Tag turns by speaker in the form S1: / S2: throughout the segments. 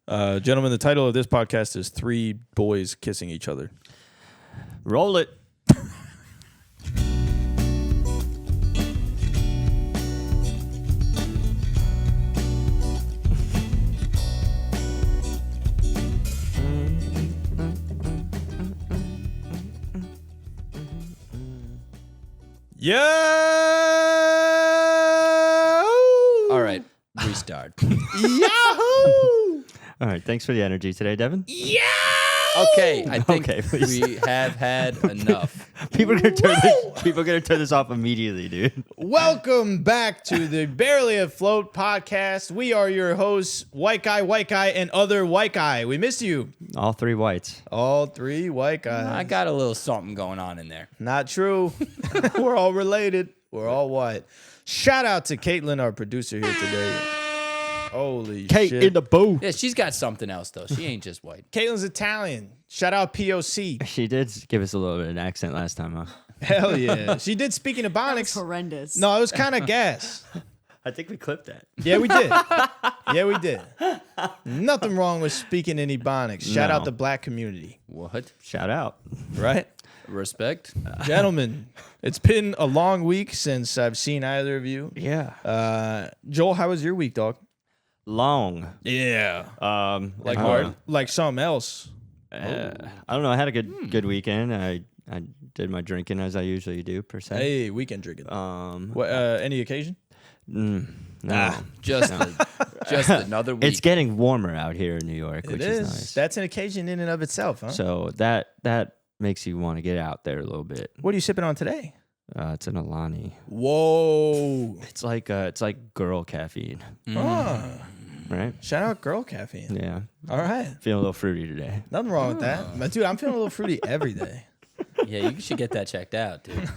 S1: Gentlemen, the title of this podcast is Three Boys Kissing Each Other.
S2: Roll it.
S1: Yeah.
S3: All right, restart.
S1: Yahoo!
S2: All right, thanks for the energy today, Devin.
S1: Yeah.
S3: Okay, I think
S2: please.
S3: we have had enough.
S2: People are gonna turn this off immediately, dude.
S1: Welcome back to the Barely Afloat podcast. We are your hosts, white guy, and other white guy. We miss you.
S2: All three whites.
S1: All three white guys.
S3: I got a little something going on in there.
S1: Not true. We're all related. We're all white. Shout out to Caitlin, our producer here today. Holy
S2: Kate
S1: shit.
S2: in the booth.
S3: Yeah, she's got something else though. She ain't just white.
S1: Caitlin's Italian. Shout out POC.
S2: She did give us a little bit of an accent last time, huh?
S1: Hell yeah. She did speaking of
S4: That was
S1: Ebonics.
S4: horrendous.
S1: No, it was kind of gas.
S2: I think we clipped that.
S1: Yeah, we did. Yeah, we did. Nothing wrong with speaking in Ebonics. Shout
S2: No.
S1: out the black community.
S3: What?
S2: Shout out.
S1: Right?
S3: Respect?
S1: Gentlemen, it's been a long week since I've seen either of you.
S2: Yeah.
S1: Joel, how was your week, dog?
S2: Long.
S1: Yeah. Like
S2: I
S1: hard?
S2: don't
S1: Like something else.
S2: know. I don't know. I had a good weekend. I did my drinking as I usually do, per se.
S1: Hey, weekend drinking. What, any occasion?
S2: No.
S3: Just another week.
S2: It's getting warmer out here in New York, which
S1: It
S2: is
S1: is.
S2: nice.
S1: That's an occasion in and of itself, huh?
S2: So that makes you want to get out there a little bit.
S1: What are you sipping on today?
S2: It's an Alani.
S1: Whoa.
S2: It's like girl caffeine,
S1: Ah,
S2: right?
S1: shout out girl caffeine.
S2: Yeah.
S1: All right.
S2: Feeling a little fruity today.
S1: Nothing wrong with that. But dude, I'm feeling a little fruity every day.
S3: Yeah, you should get that checked out, dude.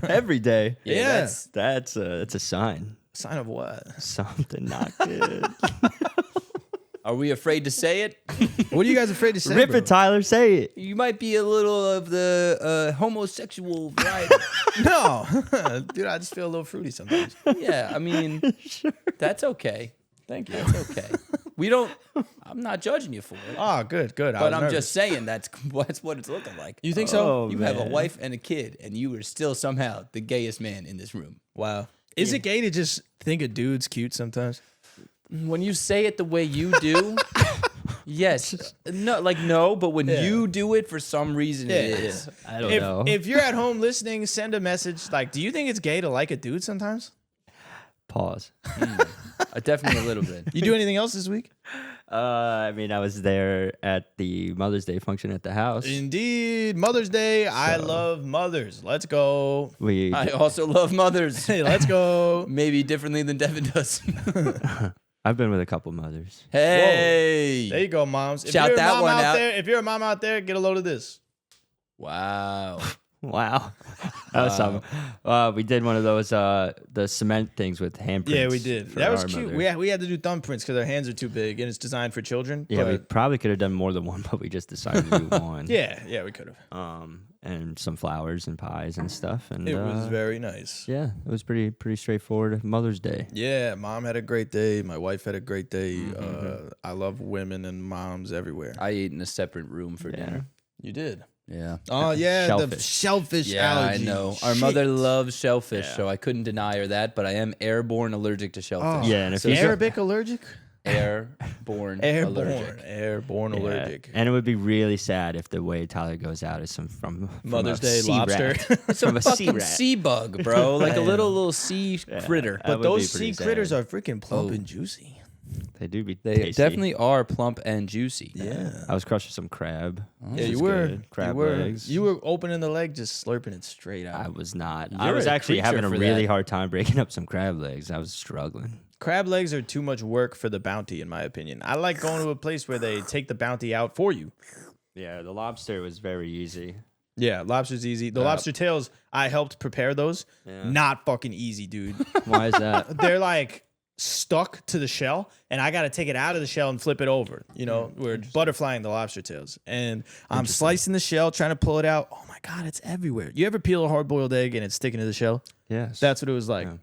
S2: Every day.
S1: Yeah.
S2: That's a sign.
S1: Sign of what?
S2: Something not good.
S3: Are we afraid to say it?
S1: What are you guys afraid to say?
S2: Rip
S1: bro?
S2: it, Tyler. Say it.
S3: You might be a little of the homosexual variety.
S1: No. Dude, I just feel a little fruity sometimes.
S3: Yeah, I mean, that's okay.
S1: Thank you.
S3: That's okay. I'm not judging you for it.
S1: Oh, good.
S3: But I'm just saying that's what it's looking like.
S1: You think so?
S2: Oh,
S3: You have a
S2: man.
S3: wife and a kid, and you are still somehow the gayest man in this room.
S1: Wow. Is it gay to just think a dude's cute sometimes?
S3: When you say it the way you do, yes. No, but when
S1: Yeah.
S3: you do it for some reason,
S1: Yeah,
S3: it is.
S2: I don't know.
S1: If you're at home listening, send a message. Like, do you think it's gay to like a dude sometimes?
S2: Pause.
S3: Definitely a little bit.
S1: You do anything else this week?
S2: I mean, I was there at the Mother's Day function at the house.
S1: Indeed. Mother's Day. I love mothers. Let's go.
S3: I also love mothers.
S1: Hey, let's go.
S3: Maybe differently than Devin does.
S2: I've been with a couple mothers.
S3: Hey.
S1: There you go, moms. If
S3: Shout
S1: you're a
S3: that
S1: mom
S3: one out.
S1: There, if you're a mom out there, get a load of this.
S3: Wow.
S2: Wow. That was something. We did one of those the cement things with handprints.
S1: Yeah, we did.
S2: for
S1: That was
S2: our
S1: cute.
S2: mother.
S1: We had to do thumbprints because our hands are too big and it's designed for children.
S2: Yeah, we
S1: but
S2: probably could have done more than one, but we just decided to do one.
S1: yeah, we could have.
S2: And some flowers and pies and stuff. And
S1: It was very nice.
S2: yeah, it was pretty straightforward Mother's Day.
S1: Yeah, mom had a great day. My wife had a great day. I love women and moms everywhere.
S3: I ate in a separate room for dinner.
S1: You did.
S3: Yeah.
S1: Oh yeah, the
S2: Shellfish.
S1: shellfish
S3: Yeah,
S1: allergy.
S3: I know. Our
S1: Shit.
S3: mother loves shellfish,
S2: Yeah.
S3: so I couldn't deny her that, but I am airborne allergic to shellfish.
S2: Yeah, and if
S3: so
S2: you-
S1: Arabic allergic.
S3: airborne allergic.
S1: Airborne
S2: Yeah.
S1: allergic.
S2: And it would be really sad if the way Tyler goes out is from
S1: Mother's
S2: a
S1: Day
S2: sea
S1: lobster.
S2: rat.
S3: It's a
S2: From a sea
S3: fucking
S2: rat.
S3: sea bug, bro. Like a little sea critter.
S2: That
S1: But
S2: would be
S1: those
S2: pretty
S1: sea critters
S2: sad.
S1: are freaking plump and juicy.
S2: They do be
S3: They
S2: tasty.
S3: definitely are plump and juicy.
S1: Yeah.
S2: I was crushing some crab.
S1: Yeah,
S2: This
S1: you
S2: is
S1: were.
S2: good. Crab
S1: you were.
S2: legs.
S1: You were opening the leg, just slurping it straight out.
S2: I was not. I
S3: You're
S2: was
S3: a
S2: actually
S3: creature
S2: having a
S3: for
S2: really
S3: that.
S2: hard time breaking up some crab legs. I was struggling.
S1: Crab legs are too much work for the bounty, in my opinion. I like going to a place where they take the bounty out for you.
S2: Yeah, the lobster was very easy.
S1: Yeah, lobster's easy. The lobster tails, I helped prepare those.
S2: Yeah.
S1: Not fucking easy, dude.
S2: Why is that?
S1: They're like stuck to the shell, and I got to take it out of the shell and flip it over. You know, we're butterflying the lobster tails. And I'm slicing the shell, trying to pull it out. Oh my God, it's everywhere. You ever peel a hard boiled egg and it's sticking to the shell?
S2: Yes.
S1: That's what it was like.
S2: Yeah.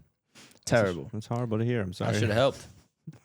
S1: Terrible.
S2: That's horrible to hear. I'm
S3: I
S2: sorry.
S3: should have helped.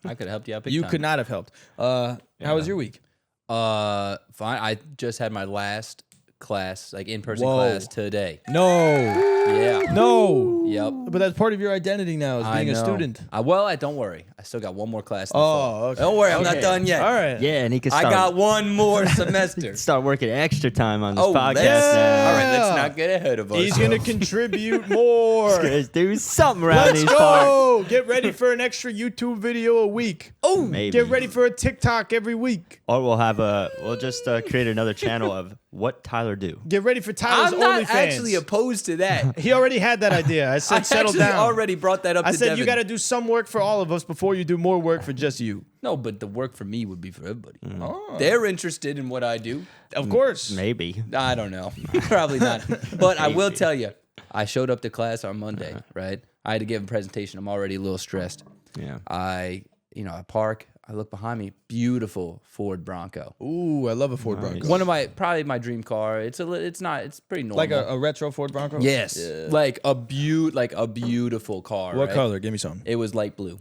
S3: I could have helped you out big
S1: You
S3: time.
S1: could not have helped. How was your week?
S3: Fine. I just had my last class, like in-person class today.
S1: No.
S3: Yeah.
S1: No.
S3: Yep.
S1: But that's part of your identity now as being a student.
S3: Don't worry. I still got one more class in the fall.
S1: Okay.
S3: Don't worry, I'm not done yet.
S1: All right.
S2: Yeah, and he can
S3: I
S2: start.
S3: got one more semester.
S2: Start working extra time on this
S3: Oh,
S2: podcast
S3: let's-
S2: now.
S3: All right, let's not get ahead of us.
S1: He's going to contribute more.
S2: Let's do something around
S1: Let's
S2: these parts.
S1: go. Get ready for an extra YouTube video a week.
S3: Oh,
S2: Maybe.
S1: Get ready for a TikTok every week.
S2: Or we'll just create another channel of what Tyler do.
S1: Get ready for Tyler's
S3: I'm not
S1: OnlyFans.
S3: actually opposed to that.
S1: He already had that idea. I said,
S3: I
S1: settle
S3: actually
S1: down.
S3: already brought that up
S1: I
S3: to
S1: said,
S3: Devin.
S1: you got to do some work for all of us before you do more work for just you.
S3: No, but the work for me would be for everybody.
S1: Oh.
S3: They're interested in what I do.
S1: Of course.
S2: Maybe.
S3: I don't know. Probably not. But I will tell you, I showed up to class on Monday, right? I had to give a presentation. I'm already a little stressed.
S2: Yeah.
S3: I park. I look behind me. Beautiful Ford Bronco.
S1: Ooh, I love a Ford Bronco.
S3: One of probably my dream car. It's pretty normal.
S1: Like a retro Ford Bronco?
S3: yes,
S1: Yeah.
S3: like a beautiful car.
S1: What
S3: right?
S1: color? Give me some.
S3: It was light blue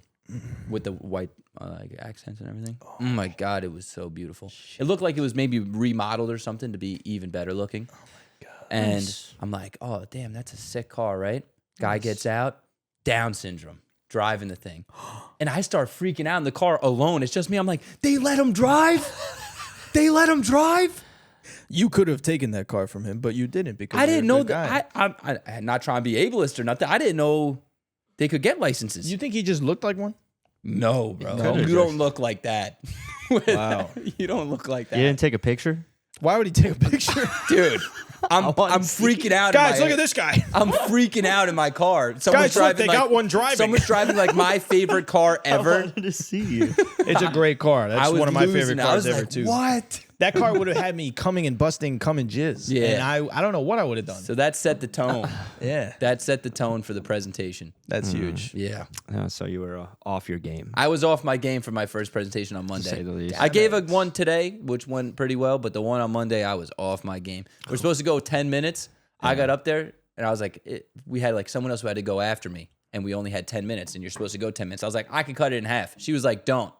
S3: with the white like accents and everything. Oh my god, it was so beautiful. It looked like it was maybe remodeled or something to be even better looking. Oh my god! And I'm like, oh damn, that's a sick car, right? Guy gets out, Down syndrome, driving the thing, and I start freaking out in the car alone. It's just me. I'm like, they let him drive. They let him drive.
S1: You could have taken that car from him, but you didn't because
S3: I didn't
S1: you're a
S3: know
S1: good guy.
S3: that. I'm not trying to be ableist or nothing. I didn't know they could get licenses.
S1: You think he just looked like one?
S3: No, bro.
S1: No.
S3: You don't look like that.
S1: Wow.
S3: You don't look like that.
S2: You didn't take a picture?
S1: Why would he take a picture?
S3: Dude, I'm
S2: wanna see.
S3: freaking out.
S1: Guys, look at this guy.
S3: I'm freaking out in my car.
S1: Guys, look, they got one driving.
S3: Someone's driving like my favorite car ever.
S2: to see you.
S1: It's a great car.
S3: I
S1: That's
S3: was
S1: one of my
S3: losing
S1: favorite
S3: it. I
S1: cars
S3: was
S1: ever,
S3: like,
S1: too.
S3: what?
S1: That car would have had me coming and busting, coming jizz.
S3: Yeah.
S1: And I don't know what I would have done.
S3: So that set the tone.
S1: Yeah.
S3: That set the tone for the presentation.
S1: That's huge.
S3: Yeah.
S2: So you were off your game.
S3: I was off my game for my first presentation on Monday.
S2: say the least.
S3: I gave one today, which went pretty well, but the one on Monday, I was off my game. We're supposed to go 10 minutes. I got up there, and I was like, we had like someone else who had to go after me, and we only had 10 minutes, and you're supposed to go 10 minutes. I was like, I could cut it in half. She was like, don't.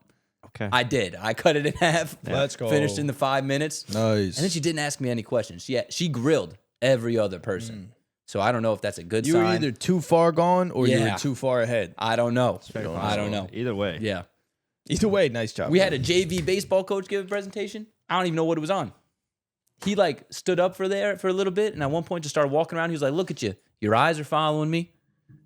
S2: Okay.
S3: I did. I cut it in half.
S1: Let's go.
S3: Finished in the 5 minutes.
S1: Nice.
S3: And then she didn't ask me any questions. She grilled every other person. So I don't know if that's a good
S1: You
S3: sign.
S1: were either too far gone or you
S3: Yeah.
S1: were too far ahead.
S3: I don't know.
S2: Very
S3: I don't
S2: possible.
S3: know.
S2: Either way.
S3: Yeah.
S1: Either way, nice job.
S3: We had a JV baseball coach give a presentation. I don't even know what it was on. He like stood up for a little bit, and at one point just started walking around. He was like, "Look at you. Your eyes are following me.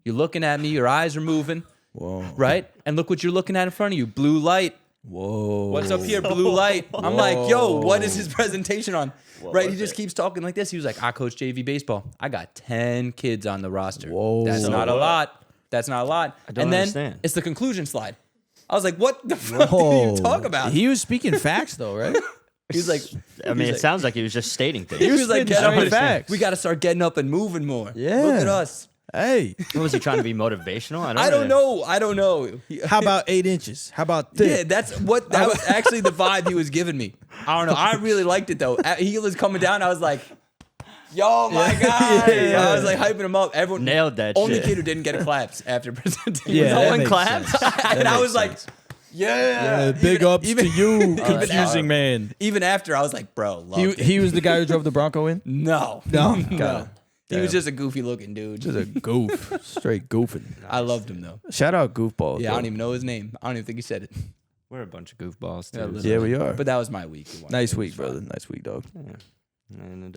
S3: You're looking at me. Your eyes are moving.
S1: Whoa.
S3: Right? And look what you're looking at in front of you. Blue light.
S1: Whoa.
S3: What's up here? Blue light." I'm like, "Yo, what is his presentation on?" Right? He just keeps talking like this. He was like, "I coach JV baseball. I got 10 kids on the roster.
S1: Whoa.
S3: That's
S1: So
S3: not a
S2: what?
S3: lot. That's not a lot."
S2: don't
S3: and then
S2: understand.
S3: it's the conclusion slide. I was like, "What the fuck did you talk about?"
S1: He was speaking facts, though, right?
S3: He was like,
S2: I mean, it sounds like he was just stating things.
S3: he was like,
S1: spitting
S3: "Get up
S1: straight
S3: and-
S1: facts.
S3: we got to start getting up and moving more.
S1: Yeah.
S3: Look at us."
S1: Hey,
S2: What, was he trying to be motivational?
S3: I don't know. I don't know.
S1: how about 8 inches? How about thick?
S3: Yeah, that was actually the vibe he was giving me. I don't know. I really liked it though. He was coming down. I was like, "Yo, my God!"
S1: Yeah.
S3: I was like hyping him up. Everyone
S2: Nailed that
S3: Only
S2: shit.
S3: kid who didn't get claps after presentation.
S1: Yeah,
S2: No
S1: that
S2: one
S1: makes
S2: clapped?
S1: sense.
S3: And I
S1: makes
S3: was like,
S1: sense.
S3: "Yeah."
S1: Big ups to you,
S3: after-
S1: confusing man.
S3: Even after, I was like, "Bro, loved it."
S1: He was the guy who drove the Bronco in?
S3: No,
S1: No.
S3: no. He was
S1: Damn.
S3: just a goofy looking dude.
S1: Just a goof. Straight goofing.
S3: I loved him though.
S1: Shout out goofball.
S3: Yeah, I
S1: though.
S3: don't even know his name. I don't even think he said it.
S2: We're a bunch of goofballs,
S3: Yeah,
S2: too.
S3: literally.
S1: Yeah, we are.
S3: But that was my week.
S1: Nice week, brother. Nice week, dog.
S2: And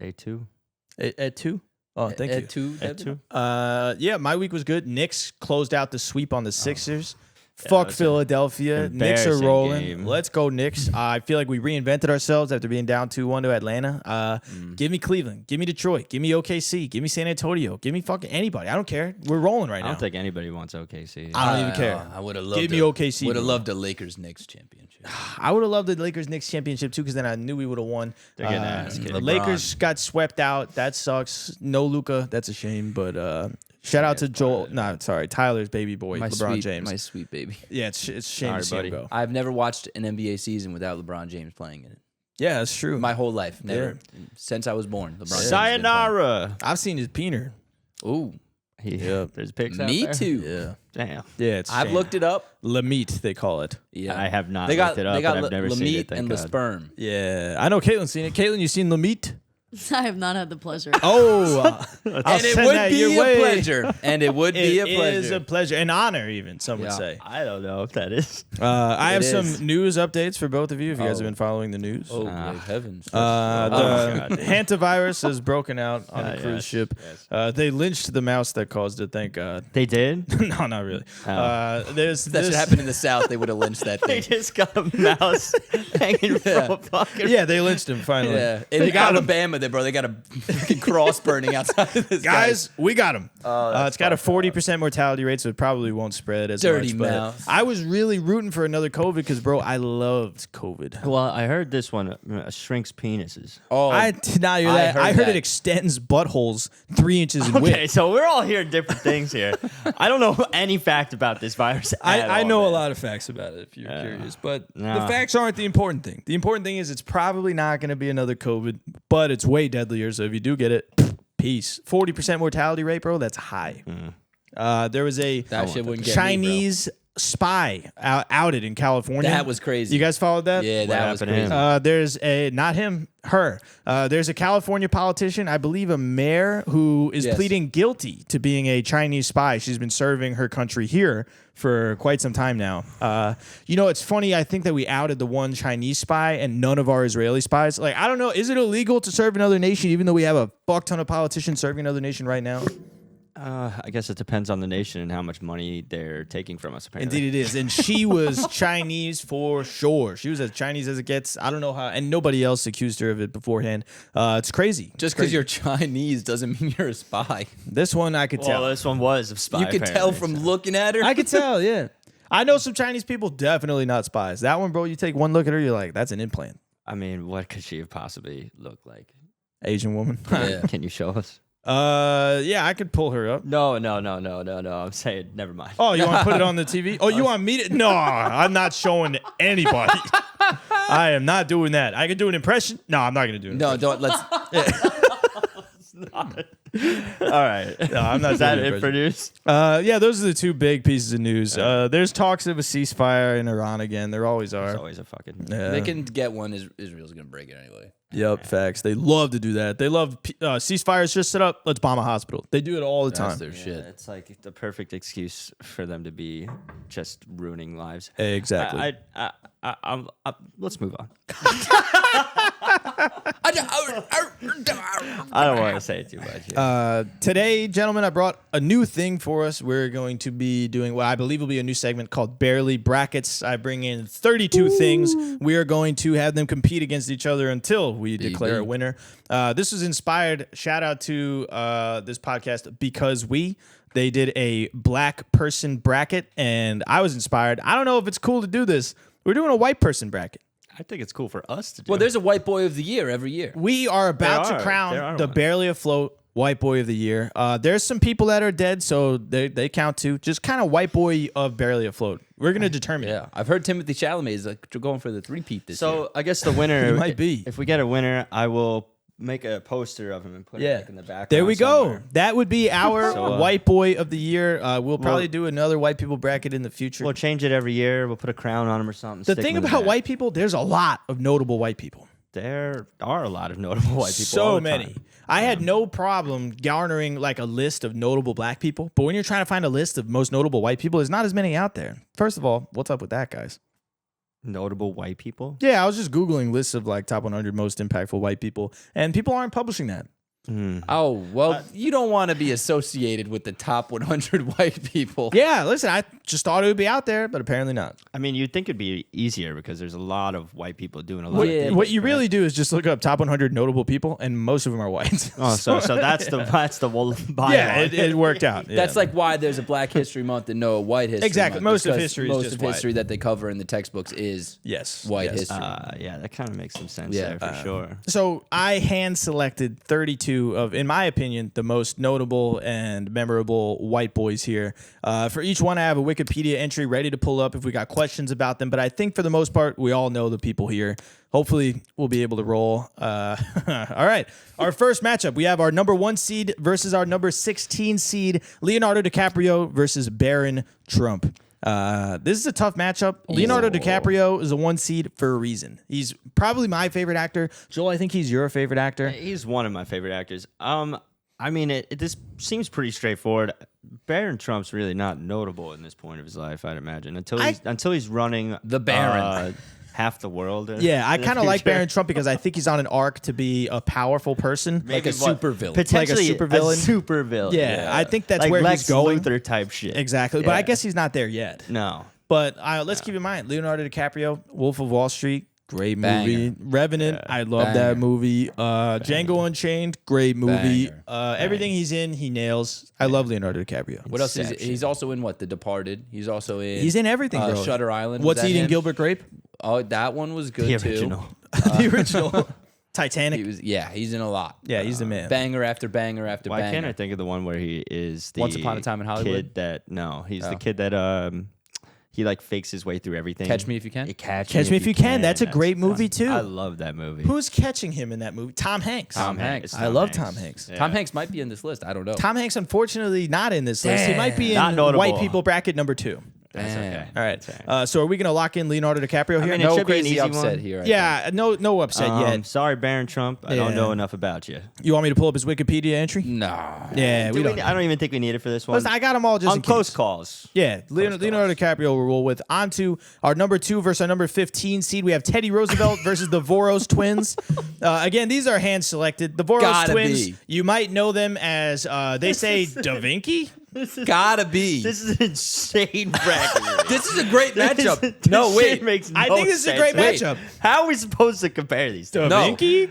S2: A2.
S1: At 2? Oh, thank you.
S3: At two.
S2: A2.
S1: Yeah, my week was good. Knicks closed out the sweep on the Sixers. Fuck
S2: that's
S1: Philadelphia. Knicks are
S2: embarrassing
S1: rolling.
S2: game.
S1: Let's go, Knicks. I feel like we reinvented ourselves after being down 2-1 to Atlanta. Give me Cleveland. Give me Detroit. Give me OKC. Give me San Antonio. Give me fucking anybody. I don't care. We're rolling right
S2: I
S1: now.
S2: don't think anybody wants OKC.
S1: I don't even care.
S3: I would have loved.
S1: Give me OKC,
S3: Would have
S1: bro.
S3: loved a Lakers Knicks championship.
S1: I would have loved the Lakers Knicks championship too, because then I knew we would have won.
S2: They're getting ass kicked.
S1: The Lakers got swept out. That sucks. No Luka. That's a shame. But shout out to Joel. No, sorry, Tyler's baby boy, LeBron James.
S3: my sweet baby.
S1: Yeah, it's a shame
S2: Sorry,
S1: to see him
S2: buddy.
S1: go.
S3: I've never watched an NBA season without LeBron James playing in it.
S1: Yeah, that's true.
S3: My whole life, never since I was born. LeBron James has been
S2: Sayonara.
S1: I've seen his peener.
S3: playing. Ooh,
S2: There's pics out
S3: Me
S2: there?
S3: too.
S1: Yeah.
S2: Damn.
S1: Yeah, it's
S3: I've
S1: shame.
S3: looked it up.
S1: Lamite, they call it.
S3: Yeah,
S2: I have not
S3: They got
S2: looked it up,
S3: they got
S2: but I've never
S3: Le
S2: seen it,
S3: Meat
S2: thank
S3: and Le
S2: God.
S3: Sperm.
S1: Yeah, I know Caitlin's seen it. Caitlin, you seen Lamite?
S4: I have not had the pleasure.
S1: Oh, I'll
S3: And it
S1: send
S3: would
S1: that
S3: be
S1: your
S3: a
S1: way.
S3: pleasure. And it would be a
S1: It
S3: pleasure.
S1: is a pleasure, an honor, even some would
S3: Yeah.
S1: say.
S2: I don't know if that is.
S1: I have
S3: It
S1: some
S3: is.
S1: news updates for both of you if you guys
S3: Oh.
S1: have been following the news.
S3: Oh, great heavens.
S1: The
S2: God.
S1: hantavirus has broken out on a cruise
S2: yes,
S1: ship.
S2: yes.
S1: They lynched the mouse that caused it. Thank God.
S2: They did?
S1: No, not really. There's
S3: If that should
S1: this-
S3: happen in the South, they would have lynched that
S2: They
S3: thing.
S2: just got a mouse hanging from a fucking.
S1: Yeah, they lynched him finally.
S3: Yeah,
S1: They
S3: in
S1: got him.
S3: Alabama, they got a fucking cross burning outside of this
S1: Guys, we got him.
S3: that's
S1: It's got a 40% mortality rate, so it probably won't spread as
S3: Dirty
S1: much. but
S3: mouse.
S1: I was really rooting for another COVID because, bro, I loved COVID.
S2: Well, I heard this one shrinks penises.
S3: Oh,
S1: I did not hear that. I heard
S3: that.
S1: it extends buttholes 3 inches in width.
S2: Okay, so we're all hearing different things here. I don't know any fact about this virus.
S1: I know a lot of facts about it if you're curious, but the
S2: Nah.
S1: facts aren't the important thing. The important thing is it's probably not going to be another COVID, but it's way deadlier. So if you do get it, peace. 40% mortality rate, bro. That's high. There was a
S3: that shit wouldn't get me,
S1: Chinese spy outed in California.
S3: That was crazy.
S1: You guys followed that?
S3: Yeah, that was
S2: happened to
S3: crazy.
S2: him?
S1: There's a not him, her. There's a California politician, I believe a mayor, who is
S3: Yes.
S1: pleading guilty to being a Chinese spy. She's been serving her country here for quite some time now. It's funny. I think that we outed the one Chinese spy and none of our Israeli spies. Like, I don't know. Is it illegal to serve another nation, even though we have a fuck ton of politicians serving another nation right now?
S2: I guess it depends on the nation and how much money they're taking from us, apparently.
S1: Indeed, it is. And she was Chinese for sure. She was as Chinese as it gets. I don't know how. And nobody else accused her of it beforehand. It's crazy.
S3: Just because you're Chinese doesn't mean you're a spy.
S1: This one I could
S2: Well,
S1: tell.
S2: this one was a spy.
S3: You could tell
S2: apparently,
S3: from
S2: so.
S3: looking at her.
S1: I could tell, yeah. I know some Chinese people, definitely not spies. That one, bro, you take one look at her, you're like, that's an implant.
S2: I mean, what could she have possibly looked like?
S1: Asian woman.
S3: Yeah.
S2: Can you show us?
S1: Yeah, I could pull her up.
S2: No. I'm saying, never mind.
S1: Oh, you want to put it on the TV? Oh, you want me to? No, I'm not showing anybody. I am not doing that. I could do an impression. No, I'm not going to do it.
S3: No, don't. Let's.
S2: All right.
S1: No, I'm not
S2: Is that
S1: doing an
S2: it for news?
S1: Yeah, those are the two big pieces of news. There's talks of a ceasefire in Iran again. There always are.
S2: It's always a fucking.
S1: Yeah.
S3: They can get one. Israel's gonna break it anyway.
S1: Yep, facts. They love to do that. They love ceasefires. Just set up. Let's bomb a hospital. They do it all the
S3: That's
S1: time.
S3: their
S2: Yeah,
S3: shit.
S2: it's like the perfect excuse for them to be just ruining lives.
S1: Exactly.
S2: Let's move on. I don't want to say it too much. Yeah.
S1: Today, gentlemen, I brought a new thing for us. We're going to be doing what I believe will be a new segment called Barely Brackets. I bring in 32 things. We are going to have them compete against each other until we declare a winner. This was inspired. Shout out to this podcast Because They did a black person bracket, and I was inspired. I don't know if it's cool to do this. We're doing a white person bracket.
S2: I think it's cool for us to do.
S3: Well, there's a white boy of the year every year.
S1: We are about
S2: There
S1: to
S2: are
S1: crown the
S2: one.
S1: Barely Afloat White Boy of the Year. There's some people that are dead, so they count too. Just kind of white boy of Barely Afloat. We're going to determine.
S3: Yeah, I've heard Timothy Chalamet is like going for the three-peat this year.
S2: So I guess the winner
S1: It might be.
S2: If we get a winner, I will make a poster of him and put it like in the background.
S1: There we go.
S2: somewhere.
S1: That would be our
S2: So,
S1: White Boy of the Year. We'll probably do another white people bracket in the future.
S2: We'll change it every year. We'll put a crown on him or something.
S1: The
S2: stick
S1: thing
S2: him in
S1: about
S2: back.
S1: white people, there's a lot of notable white people.
S2: There are a lot of notable white people. all
S1: So
S2: the
S1: many.
S2: time.
S1: I had no problem garnering like a list of notable black people, but when you're trying to find a list of most notable white people, there's not as many out there. First of all, what's up with that, guys?
S2: Notable white people.
S1: Yeah, I was just Googling lists of like top 100 most impactful white people, and people aren't publishing that.
S3: Oh, well, you don't want to be associated with the top 100 white people.
S1: Yeah, listen, I just thought it would be out there, but apparently not.
S2: I mean, you'd think it'd be easier because there's a lot of white people doing a lot
S1: What,
S2: of things.
S1: what you
S2: right?
S1: really do is just look up top 100 notable people, and most of them are white.
S2: Oh, so that's the bylaw.
S1: yeah, it worked out. Yeah.
S3: That's like why there's a Black History Month and no White History
S1: Exactly.
S3: Month.
S1: Most of
S3: because
S1: history is
S3: most
S1: just
S3: of
S1: white.
S3: history that they cover in the textbooks is
S1: yes,
S3: white
S1: yes.
S3: history.
S2: Yeah, that kind of makes some sense
S3: Yeah,
S2: there for sure.
S1: So I hand selected 32 two of, in my opinion, the most notable and memorable white boys here. For each one, I have a Wikipedia entry ready to pull up if we got questions about them. But I think for the most part, we all know the people here. Hopefully, we'll be able to roll. All right. Our first matchup, we have our number 1 seed versus our number 16 seed, Leonardo DiCaprio versus Baron Trump. This is a tough matchup. Leonardo DiCaprio is a 1 seed for a reason. He's probably my favorite actor. Joel, I think he's your favorite actor.
S2: He's one of my favorite actors. I mean, this seems pretty straightforward. Baron Trump's really not notable in this point of his life, I'd imagine, until he's running
S3: the Baron.
S2: Half the world.
S1: Yeah, I kind of like Baron Trump because I think he's on an arc to be a powerful person.
S3: Like a super villain.
S2: Potentially
S1: like a supervillain.
S2: Super villain.
S1: Yeah, I think that's
S2: like
S1: where
S2: Lex
S1: he's going.
S2: Luthor type shit.
S1: Exactly, but I guess he's not there yet.
S2: No.
S1: But let's keep in mind, Leonardo DiCaprio, Wolf of Wall Street, great movie. Revenant, I love that movie. Django Unchained, great movie. Everything he's in, he nails. I love Leonardo DiCaprio.
S3: What else is he's also in what? The Departed. He's also in.
S1: He's in everything, bro.
S3: Shutter Island.
S1: What's Eating
S3: him?
S1: Gilbert Grape?
S3: Oh, that one was good
S2: The
S3: too.
S2: original.
S1: The original. Titanic.
S3: He's in a lot.
S1: Yeah, he's the man.
S3: Banger after banger after
S2: Why
S3: banger.
S2: can't I think of the one where he is the
S3: Once Upon a Time in Hollywood?
S2: Kid that he's the kid that he like fakes his way through everything.
S3: Catch Me If You Can?
S2: Catch
S1: Me If You Can. That's a great movie
S2: fun.
S1: too.
S2: I love that movie.
S1: Who's catching him in that movie? Tom Hanks.
S3: Tom Hanks.
S1: I love Tom Hanks.
S2: Yeah.
S3: Tom Hanks might be in this list. I don't know.
S1: Tom Hanks, unfortunately, not in this list. He might be
S2: Not
S1: in
S2: notable.
S1: white people bracket number 2.
S2: That's
S3: Damn.
S2: okay.
S1: All right.
S2: That's okay.
S1: So are we going to lock in Leonardo DiCaprio here?
S2: mean, it
S3: No
S2: should be an
S3: crazy
S2: easy
S3: upset
S2: one.
S3: here.
S1: Yeah, no upset yet.
S2: Sorry, Baron Trump. I don't
S1: Yeah.
S2: know enough about you.
S1: You want me to pull up his Wikipedia entry?
S3: No.
S1: Yeah, we don't.
S2: I don't even think we need it for this one.
S1: Listen, I got them all just
S2: On
S1: in
S2: close
S1: case.
S2: calls.
S1: Yeah, Leonardo DiCaprio will roll with. On to our number 2 versus our number 15 seed. We have Teddy Roosevelt versus the Voros twins. Again, these are hand selected. The Voros
S3: Gotta
S1: twins,
S3: be.
S1: you might know them as, they say Da Vinci?
S3: Gotta be.
S2: This is an insane bracket.
S3: This is a great matchup.
S2: This
S3: No,
S2: shit
S3: wait.
S2: makes no
S1: I think this is a
S2: sense.
S1: great
S3: Wait.
S1: matchup.
S2: How are we supposed to compare these two?
S1: Da
S3: No.
S1: Vinci?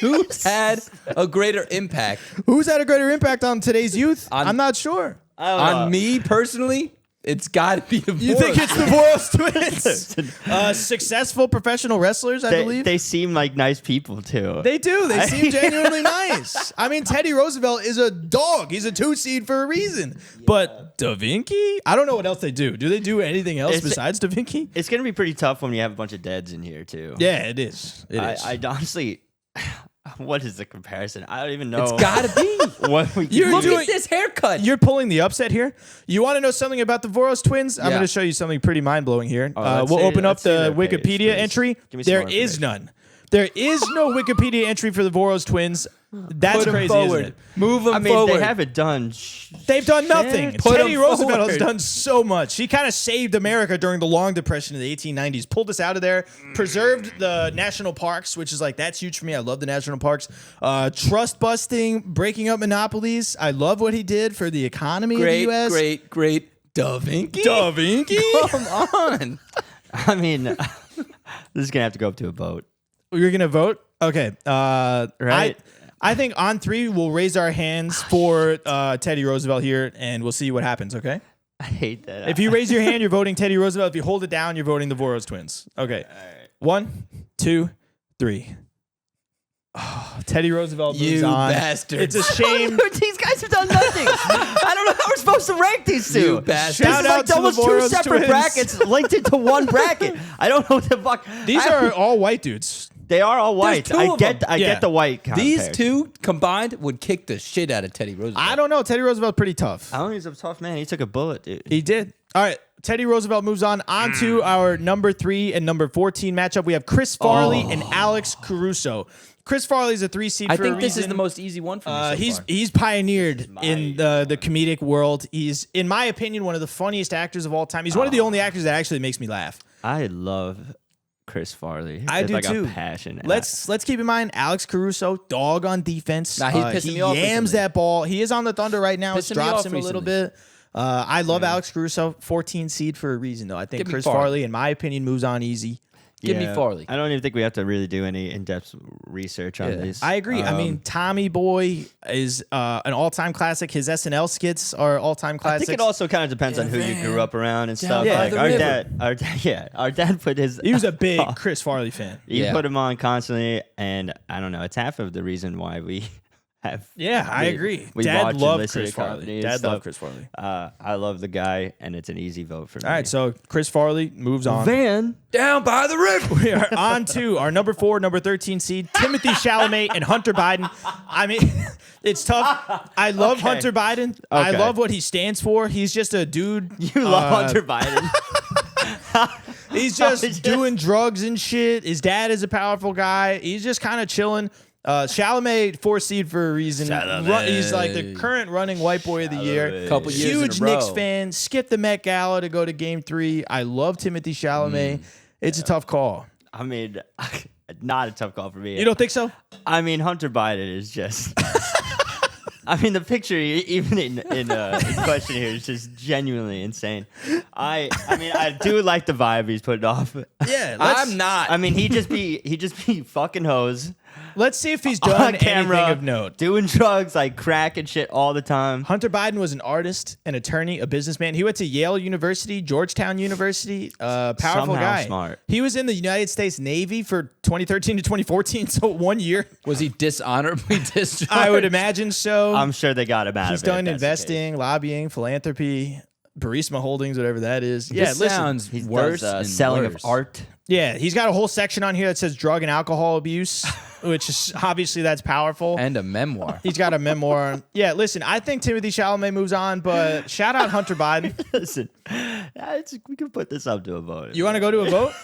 S3: Who's had a greater impact
S1: Who's had a greater impact on today's youth?
S3: On-
S1: I'm not sure.
S3: on me personally? It's gotta be the
S1: You think it's the Voros twins? Successful professional wrestlers, I believe.
S2: They seem like nice people too.
S1: They do. They seem genuinely nice. I mean, Teddy Roosevelt is a dog. He's a 2 seed for a reason. But Da Vinci? I don't know what else they do. Do they do anything else besides Da Vinci?
S2: It's gonna be pretty tough when you have a bunch of deads in here too.
S1: Yeah, it is. It is.
S2: I honestly, what is the comparison? I don't even know.
S3: It's gotta be.
S2: What we
S1: You're
S3: Look
S1: doing-
S3: at this haircut.
S1: You're pulling the upset here. You want to know something about the Voros twins? I'm
S3: Yeah.
S1: going to show you something pretty mind blowing here.
S2: let's
S1: We'll
S2: see-
S1: open up
S2: let's see
S1: the
S2: their page,
S1: Wikipedia
S2: please.
S1: entry.
S2: Give me some
S1: There
S2: more
S1: is
S2: information.
S1: none. There is no Wikipedia entry for the Voros twins. That's
S3: Put 'em
S1: crazy,
S3: forward.
S1: isn't it?
S3: Move them
S2: I mean,
S3: forward.
S2: they haven't done.
S1: They've done nothing.
S3: Put
S1: Teddy
S3: 'em
S1: Roosevelt has
S3: forward.
S1: done so much. He kind of saved America during the long depression of the 1890s, pulled us out of there, preserved the national parks, which is like, that's huge for me. I love the national parks. Trust busting, breaking up monopolies. I love what he did for the economy of the
S3: great,
S1: U.S.
S3: great. Da Vinci?
S1: Da Vinci?
S3: Come on.
S2: I mean, this is gonna have to go up to a vote.
S1: You're going to vote? Okay.
S2: Right.
S1: I think on 3, we'll raise our hands for Teddy Roosevelt here, and we'll see what happens, okay?
S2: I hate that.
S1: If you raise your hand, you're voting Teddy Roosevelt. If you hold it down, you're voting the Voros twins. Okay. 1, 2, 3. Oh, Teddy Roosevelt moves
S3: You
S1: on.
S3: bastard.
S1: It's a shame.
S2: These guys have done nothing. I don't know how we're supposed to rank these two.
S3: You bastard.
S1: Shout
S2: This is
S1: out
S2: like
S1: to the
S2: almost 2
S1: Voros
S2: separate
S1: twins.
S2: brackets linked into one bracket. I don't know what the fuck.
S1: These are all white dudes.
S2: They are all white.
S3: two
S2: I
S3: of
S2: get.
S3: them.
S2: I
S1: Yeah.
S2: get the white.
S3: These
S2: comparison.
S3: two combined would kick the shit out of Teddy Roosevelt.
S1: I don't know. Teddy Roosevelt's pretty tough.
S2: I don't think he's a tough man. He took a bullet, dude.
S1: He did. All right. Teddy Roosevelt moves on to our number 3 and number 14 matchup. We have Chris Farley and Alex Caruso. Chris Farley's a 3 seed
S3: I
S1: for
S3: think
S1: a
S3: this is
S1: reason.
S3: the most easy one for me so far.
S1: He's pioneered in the comedic world. He's, in my opinion, one of the funniest actors of all time. He's one of the only actors that actually makes me laugh.
S2: I love Chris Farley.
S1: I
S2: It's
S1: do
S2: like
S1: too.
S2: A passion.
S1: Let's keep in mind Alex Caruso, dog on defense.
S3: Nah, he's pissing
S1: he
S3: me off
S1: yams
S3: recently.
S1: that ball. He is on the Thunder right now. It
S3: Pissing me
S1: drops
S3: off
S1: him a little
S3: recently.
S1: bit. I love Alex Caruso, 14 seed for a reason though. I think
S3: Give me
S1: Chris
S3: Farley.
S1: Farley, in my opinion, moves on easy.
S3: Give me Farley.
S2: I don't even think we have to really do any in-depth research on these.
S1: I agree. I mean, Tommy Boy is an all-time classic. His SNL skits are all-time classics.
S2: I think it also kind of depends on who you grew up around and stuff.
S1: by
S2: Like
S1: the
S2: our dad put his.
S1: He was a big Chris Farley fan.
S2: He put him on constantly, and I don't know. It's half of the reason why we have.
S1: Yeah, I agree.
S2: We
S1: Dad
S2: watch and
S1: loved
S2: listen
S1: Chris
S2: to
S1: Farley.
S2: comedy and
S1: Dad
S2: stuff.
S1: loved Chris Farley.
S2: I love the guy, and it's an easy vote for me.
S1: All right, so Chris Farley moves on.
S2: Van.
S3: Down by the river.
S1: We are on to our number 4, number 13 seed, Timothy Chalamet and Hunter Biden. I mean, it's tough. I love Hunter Biden. I love what he stands for. He's just a dude.
S2: You love Hunter Biden.
S1: He's just doing drugs and shit. His dad is a powerful guy. He's just kind of chilling. Chalamet 4 seed for a reason. He's like the current running white boy of the year.
S3: Couple years
S1: Huge
S3: in a row.
S1: Knicks fan. Skipped the Met Gala to go to Game 3. I love Timothy Chalamet. It's a tough call.
S2: I mean, not a tough call for me.
S1: You don't think so?
S2: I mean, Hunter Biden is just. I mean, the picture, even in question here, is just genuinely insane. I mean, I do like the vibe he's putting off.
S1: Yeah,
S3: I'm not.
S2: I mean, he just be fucking hoes
S1: Let's see if he's done
S2: on camera,
S1: anything of note.
S2: doing drugs like crack and shit all the time.
S1: Hunter Biden was an artist, an attorney, a businessman. He went to Yale University, Georgetown University. Powerful
S2: Somehow
S1: guy.
S2: smart.
S1: He was in the United States Navy for 2013 to 2014, so 1 year.
S3: Was he dishonorably discharged?
S1: I would imagine so.
S2: I'm sure they got him out
S1: He's
S2: of it.
S1: done
S2: if that's the case.
S1: investing, lobbying, philanthropy, Burisma Holdings, whatever that is. Yeah,
S3: This
S1: listen.
S3: sounds
S2: He
S3: worse
S2: does
S3: and
S2: selling
S3: worse.
S2: of art.
S1: Yeah, he's got a whole section on here that says drug and alcohol abuse, which is obviously that's powerful.
S3: And a memoir.
S1: He's got a memoir. Yeah, listen, I think Timothy Chalamet moves on, but shout out Hunter Biden.
S2: Listen, we can put this up to a vote.
S1: You want to go to a vote?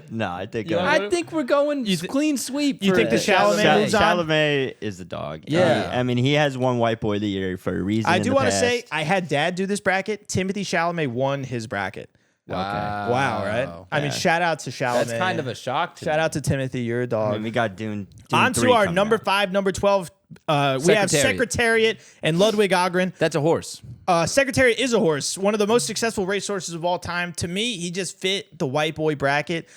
S2: No, I think.
S3: I think we're going clean sweep.
S1: you
S3: for
S1: think the Chalamet moves on?
S2: Chalamet is the dog.
S3: Yeah.
S2: I mean, he has won White Boy of the Year for a reason.
S1: I
S2: in
S1: do
S2: the
S1: want to
S2: past.
S1: say, I had Dad do this bracket. Timothy Chalamet won his bracket. Wow, right? I mean, shout out to Chalamet.
S3: That's kind of a shock to
S1: Shout
S3: me.
S1: out to Timothy, you're a
S2: I
S1: dog.
S2: mean, we got Dune
S1: On
S2: 3
S1: to our
S2: coming
S1: number
S2: out.
S1: 5, number 12. We have Secretariat and Ludwig Ogren.
S3: That's a horse.
S1: Secretariat is a horse, one of the most successful racehorses of all time. To me, he just fit the white boy bracket.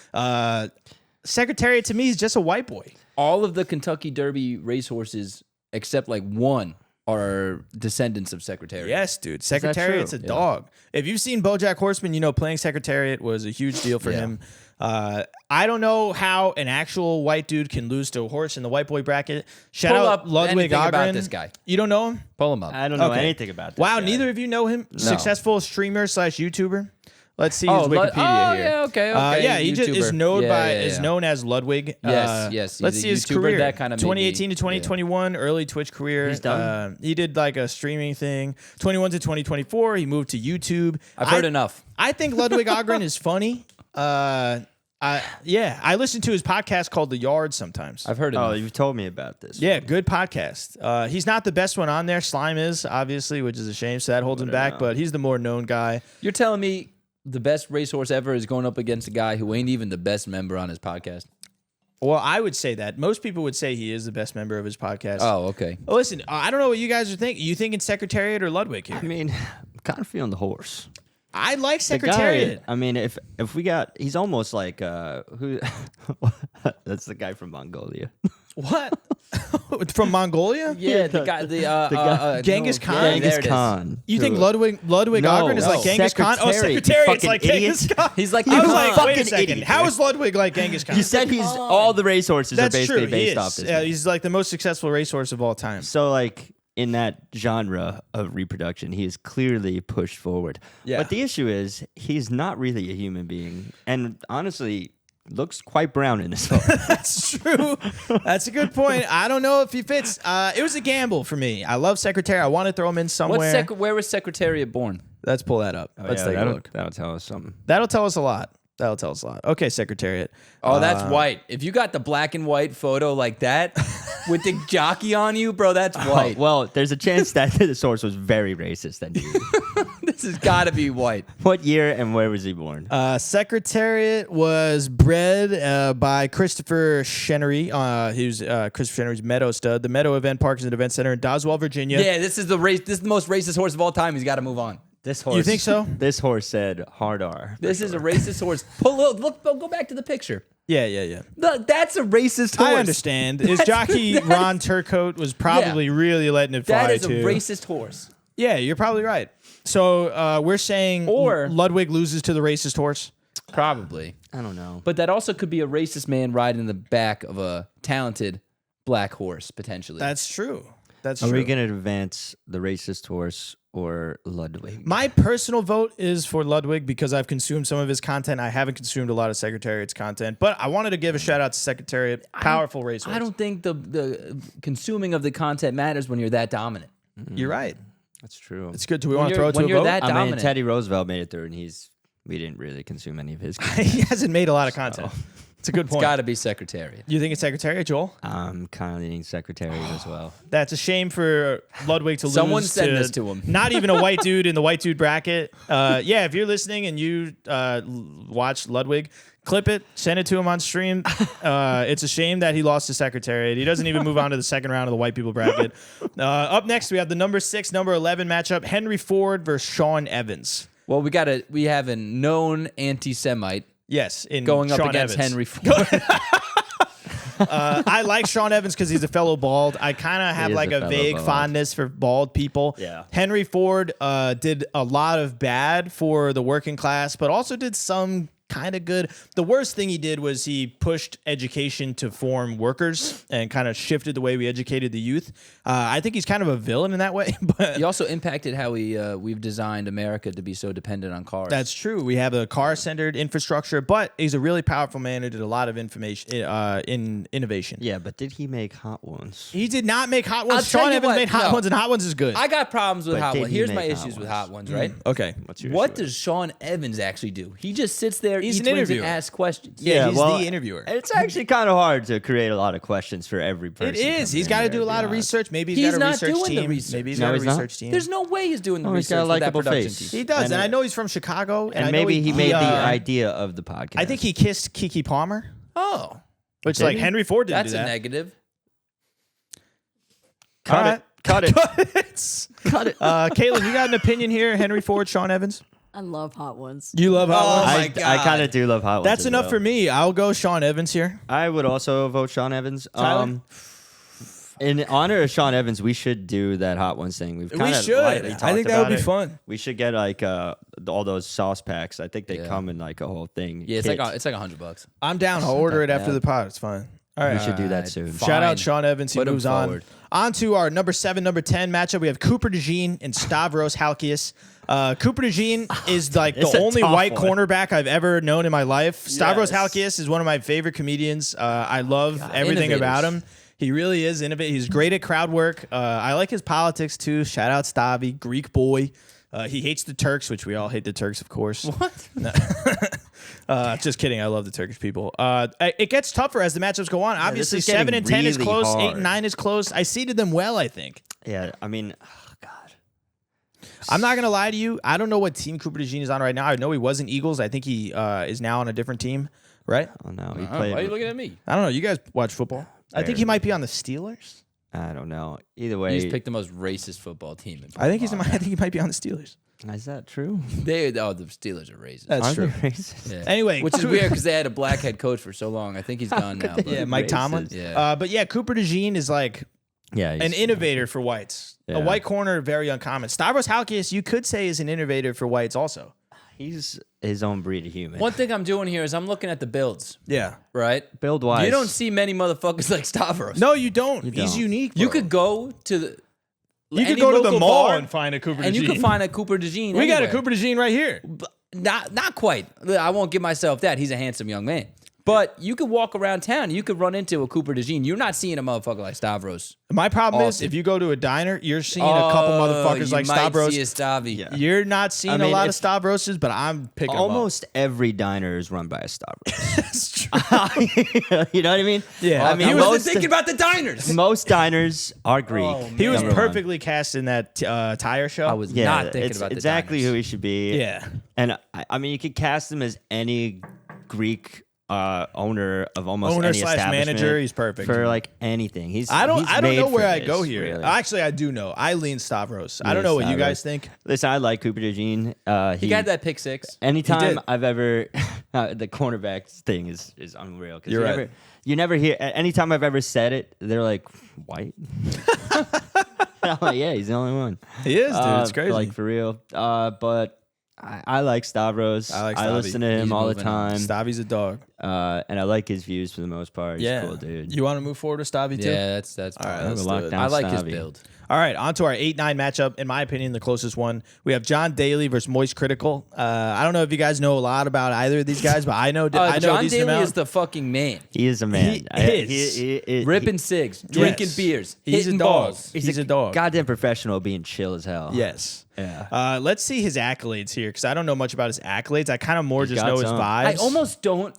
S1: Secretariat to me is just a white boy.
S3: All of the Kentucky Derby racehorses, except like one, are descendants of Secretariat.
S1: Yes, dude. Secretariat's a
S2: true?
S1: dog. If you've seen BoJack Horseman, you know playing Secretariat was a huge deal for him. I don't know how an actual white dude can lose to a horse in the white boy bracket. Shout
S3: Pull
S1: out
S3: up
S1: Ludwig
S3: anything
S1: Ogren.
S3: about this guy.
S1: You don't know him?
S3: Pull him up.
S2: I don't know
S1: Okay.
S2: anything about this.
S1: Wow,
S2: guy.
S1: neither of you know him? Successful streamer / YouTuber? Let's see his
S3: Oh,
S1: Wikipedia here.
S3: yeah, okay.
S1: Yeah, he just is
S3: YouTuber.
S1: known
S3: Yeah,
S1: is known as Ludwig.
S3: Yes, yes,
S1: Let's
S3: he's
S1: see
S3: a
S1: his
S3: YouTuber,
S1: career.
S3: that kind of
S1: 2018
S3: maybe,
S1: to 2021, early Twitch career.
S2: He's done?
S1: He did like a streaming thing. 21 to 2024, he moved to YouTube.
S3: I've heard enough.
S1: I think Ludwig Ogren is funny. I listen to his podcast called The Yard sometimes.
S3: I've heard
S2: Oh,
S3: enough.
S2: you've told me about this.
S1: Yeah, good podcast. He's not the best one on there. Slime is, obviously, which is a shame, so that holds him back, but he's the more known guy.
S3: You're telling me the best racehorse ever is going up against a guy who ain't even the best member on his podcast?
S1: Well, I would say that. Most people would say he is the best member of his podcast.
S3: Oh, okay.
S1: Well, listen, I don't know what you guys are thinking. You thinking Secretariat or Ludwig here?
S2: I mean, I'm kind of feeling the horse.
S1: I like
S2: The guy-
S1: Secretariat.
S2: I mean, if we got, he's almost like who? That's the guy from Mongolia.
S1: What? From Mongolia?
S3: Yeah, the guy,
S1: Genghis Khan?
S3: there it
S2: Genghis
S3: is.
S2: Khan.
S1: You think Ludwig
S2: No,
S1: Ogren is like
S2: no.
S1: Genghis Khan? Oh,
S2: Secretariat,
S1: Secretariat's
S2: you
S1: like
S2: fucking
S1: Genghis
S2: idiot.
S1: Khan.
S3: He's like,
S1: I was
S3: you
S1: like, wait a
S2: fucking
S1: second.
S2: idiot.
S1: How is Ludwig like Genghis Khan?
S2: You said he's all the racehorses
S1: That's
S2: are basically
S1: true. He
S2: based
S1: is.
S2: off this. man.
S1: He's like the most successful racehorse of all time.
S2: So like in that genre of reproduction, he is clearly pushed forward.
S1: Yeah.
S2: But the issue is he's not really a human being, and honestly, looks quite brown in this photo.
S1: That's true. That's a good point. I don't know if he fits. It was a gamble for me. I love Secretariat. I want to throw him in somewhere.
S3: Where was Secretariat born?
S1: Let's pull that up. Let's take a look.
S2: That'll tell us something.
S1: That'll tell us a lot. That'll tell us a lot. Okay, Secretariat.
S3: Oh, that's white. If you got the black and white photo like that with the jockey on you, bro, that's white.
S2: Well, there's a chance that the source was very racist. Then
S3: This has got to be white.
S2: what year and where was he born?
S1: Secretariat was bred by Christopher Chenery, who's Christopher Chenery's Meadow stud. The Meadow Event Park is an event center in Doswell, Virginia.
S3: Yeah, this is the most racist horse of all time. He's got to move on.
S2: This horse.
S1: You think so?
S2: This horse said hard R.
S3: This is a racist horse. Look, go back to the picture.
S1: Yeah.
S3: That's a racist horse.
S1: I understand. His jockey Ron Turcotte was probably really letting it fly
S3: That is
S1: too.
S3: a racist horse.
S1: Yeah, you're probably right. So we're saying
S3: Or-
S1: Ludwig loses to the racist horse.
S3: Probably.
S2: I don't know.
S3: But that also could be a racist man riding in the back of a talented black horse, potentially.
S1: That's true. That's
S2: Are
S1: true.
S2: we going to advance the racist horse or Ludwig?
S1: My personal vote is for Ludwig because I've consumed some of his content. I haven't consumed a lot of Secretariat's content, but I wanted to give a shout out to Secretariat. Powerful racehorse.
S3: I don't think the consuming of the content matters when you're that dominant.
S1: You're right.
S2: That's true.
S1: It's good. Do we want to throw it to
S3: when
S1: a
S3: you're
S1: vote?
S3: that
S2: I mean,
S3: dominant.
S2: Teddy Roosevelt made it through, and we didn't really consume any of his
S1: He hasn't made a lot of content. It's a good
S3: It's
S1: point.
S3: got to be Secretariat.
S1: You think it's Secretariat, Joel?
S2: I'm kind of leaning Secretariat as well.
S1: That's a shame for Ludwig to
S3: Someone
S1: lose
S3: send
S1: to
S3: this to him.
S1: Not even a white dude in the white dude bracket. Yeah, if you're listening and you watch Ludwig, clip it, send it to him on stream. It's a shame that he lost to Secretariat. He doesn't even move on to the second round of the white people bracket. Up next, we have the number 6, number 11 matchup: Henry Ford versus Sean Evans.
S3: Well, we have a known anti-Semite
S1: Yes, in
S3: going up
S1: Sean
S3: against
S1: Evans.
S3: Henry Ford.
S1: I like Sean Evans because he's a fellow bald. I kind of have
S2: is
S1: like
S2: a
S1: a
S2: fellow
S1: vague
S2: bald.
S1: fondness for bald people.
S2: Yeah.
S1: Henry Ford did a lot of bad for the working class, but also did some kind of good. The worst thing he did was he pushed education to form workers and kind of shifted the way we educated the youth. I think he's kind of a villain in that way, but
S3: He also impacted how we've designed America to be so dependent on cars.
S1: that's true. We have a car-centered infrastructure, but he's a really powerful man who did a lot of information in innovation.
S2: Yeah, but did he make Hot Ones?
S1: He did not make Hot
S3: I'll
S1: Ones.
S3: tell
S1: Sean
S3: you
S1: Evans
S3: what,
S1: made Hot
S3: no.
S1: Ones, and Hot Ones is good.
S3: I got problems with
S2: But
S3: Hot
S2: did
S3: Ones.
S2: he
S3: Here's my
S2: make
S3: issues
S2: Hot
S3: with
S2: Ones?
S3: Hot Ones, right?
S1: Okay.
S2: What's your
S3: What
S2: issue with
S3: does Sean Evans actually do? He just sits there,
S1: He's
S3: eats
S1: an
S3: wings, and
S1: interviewer.
S3: asks questions.
S1: Yeah, he's
S2: well,
S1: the interviewer.
S2: It's actually kind of hard to create a lot of questions for every person.
S1: It is.
S2: coming
S1: He's
S2: in
S1: got to
S2: there,
S1: do a
S2: be
S1: lot of
S2: honest.
S1: research. Maybe
S3: He's
S1: got a
S3: not
S1: research
S3: doing the
S1: team.
S3: research.
S1: Maybe he's
S2: No,
S1: got a
S2: he's not.
S1: research team.
S3: There's no way he's doing the
S2: Oh, he's got
S3: research
S2: a
S3: with that
S2: likable
S3: production
S2: face.
S3: team.
S1: He does,
S2: And,
S1: and I know he's from Chicago.
S2: And
S1: I know
S2: maybe he made the
S1: uh,
S2: idea of the podcast.
S1: I think he kissed Kiki Palmer,
S3: Oh,
S1: which
S2: Did
S1: like
S2: he?
S1: Henry Ford didn't
S3: that's
S1: do
S3: a
S1: that.
S3: negative.
S2: cut it. Cut it.
S1: Cut it. Caitlin, you got an opinion here? Henry Ford, Sean Evans.
S4: I love hot ones.
S1: You love Hot
S3: Oh,
S1: Ones?
S3: my
S2: I
S3: God.
S2: kind of do love Hot Ones.
S1: That's
S2: as
S1: enough
S2: well.
S1: for me. I'll go Sean Evans here.
S2: I would also vote Sean Evans.
S1: Tyler?
S2: In honor of Sean Evans, we should do that Hot Ones thing. We've
S1: We
S2: kind of
S1: should.
S2: lightly
S1: I
S2: talked
S1: think that would
S2: about
S1: be
S2: it.
S1: fun.
S2: We should get like all those sauce packs. I think they
S3: Yeah.
S2: come in like a whole thing.
S3: Yeah, it's
S2: kit.
S3: like $100.
S1: I'm down. I'll order it after
S3: bad.
S1: the pod. It's fine. All right.
S2: We should do that
S3: Alright,
S2: soon.
S3: fine.
S1: Shout out Sean Evans. He
S3: Put him
S1: moves on.
S3: forward.
S1: On to our number 7, number 10 matchup. We have Cooper DeJean and Stavros Halkias. Cooper DeJean is like
S2: It's
S1: the
S2: a
S1: only
S2: tough
S1: white
S2: one.
S1: cornerback I've ever known in my life. Stavros
S3: Yes.
S1: Halkias is one of my favorite comedians. I love everything
S3: innovators.
S1: about him. He really is innovative. He's great at crowd work. I like his politics too. Shout out Stavi, Greek boy. He hates the Turks, which we all hate the Turks, of course.
S3: What?
S1: Just kidding. I love the Turkish people. It gets tougher as the matchups go on. Obviously,
S2: is
S1: 7
S2: getting
S1: and 10 is
S2: really
S1: close. 8
S2: hard.
S1: and 9 is close. I seeded them well, I think.
S2: Yeah, I mean, oh God.
S1: I'm not gonna lie to you. I don't know what team Cooper DeJean is on right now. I know he was in Eagles. I think he is now on a different team, right?
S2: Oh no, he
S3: Why
S2: played.
S3: are you looking at me?
S1: I don't know. You guys watch football? I think he
S2: Barely.
S1: might be on the Steelers.
S2: I don't know. Either
S3: You
S2: way,
S3: just picked the most racist football team. In
S1: I think he's.
S3: football.
S1: I think he might be on the Steelers.
S2: is that true?
S3: The Steelers are racist.
S1: That's
S2: Are
S1: true.
S2: they racist?
S3: Yeah.
S1: Anyway,
S3: Which is weird because they had a black head coach for so long. I think he's gone now. but-
S1: Yeah, Mike Tomlin.
S3: Yeah.
S1: But yeah, Cooper DeJean is like
S2: Yeah,
S1: an innovator for whites.
S2: Yeah.
S1: A white corner, very uncommon. Stavros Halkias, you could say, is an innovator for whites also.
S2: He's his own breed of human.
S3: One thing I'm doing here is I'm looking at the builds,
S1: Yeah.
S3: right?
S2: Build wise.
S3: You don't see many motherfuckers like Stavros.
S1: No, you don't. He's
S2: don't.
S1: unique.
S3: You
S1: bro.
S3: could go to the.
S1: You could
S3: any
S1: go to the
S3: local
S1: mall
S3: bar,
S1: and find a Cooper DeJean.
S3: and you can find a Cooper DeJean.
S1: We got a
S3: anywhere.
S1: Cooper DeJean right here.
S3: Not quite. I won't give myself that. He's a handsome young man. But you could walk around town. You could run into a Cooper DeJean. You're not seeing a motherfucker like Stavros.
S1: My problem is,
S3: Awesome.
S1: if you go to a diner, you're seeing a couple motherfuckers like
S3: you might
S1: Stavros.
S3: see a Stavi.
S2: Yeah.
S1: You're not seeing
S2: I mean,
S1: a lot of
S2: if-
S1: Stavroses, but I'm picking
S2: Almost every diner is run by a Stavros.
S1: That's true.
S2: You know what I mean?
S1: Yeah.
S2: I mean,
S3: He wasn't
S2: most,
S3: thinking about the diners.
S2: most diners are Greek.
S3: Oh,
S1: He was
S2: Number one.
S1: perfectly cast in that tire show.
S3: I was
S2: Yeah,
S3: not thinking
S2: it's
S3: about the
S2: exactly
S3: diners.
S2: who he should be.
S1: Yeah.
S2: And I mean, you could cast him as any Greek owner of almost
S1: Owner
S2: any
S1: slash
S2: establishment
S1: manager, he's perfect.
S2: for like anything.
S1: I don't
S2: made
S1: know
S2: for
S1: where I
S2: this,
S1: go here.
S2: really.
S1: Actually, I do know. I lean Stavros. I don't know what you guys think.
S2: Listen, I like Cooper DeJean.
S3: He got that pick six.
S2: Anytime I've ever the cornerback thing is unreal.
S1: You're right.
S2: You never hear. Anytime I've ever said it, they're like, "White." I'm like, yeah, he's the only one.
S1: He is, dude. It's crazy.
S2: Like for real. But I like Stavros.
S1: I like
S2: I
S1: Stavi.
S2: listen to him
S3: He's
S2: all the
S3: moving on.
S2: time.
S1: Stavi's a dog.
S2: And I like his views for the most part. He's a cool dude.
S1: You want to move forward with Stavi too?
S3: Yeah, that's
S1: All right,
S3: fine.
S1: let's do it.
S2: Lockdown
S3: I like his
S2: Stavi.
S3: build.
S1: All right, on to our 8-9 matchup. In my opinion, the closest one. We have John Daly versus Moist Critical. I don't know if you guys know a lot about either of these guys, but I know I know a
S3: John
S1: decent
S3: Daly
S1: amount.
S3: is the fucking man.
S2: He is a man.
S1: He
S3: Ripping cigs, drinking beers,
S1: He's
S3: hitting
S1: a dog.
S3: balls.
S1: He's a dog.
S2: Goddamn professional, being chill as hell.
S1: Yes.
S2: Yeah.
S1: Let's see his accolades here because I don't know much about his accolades. I kind of more just
S2: got
S1: know his
S2: some.
S1: vibes.
S3: I almost don't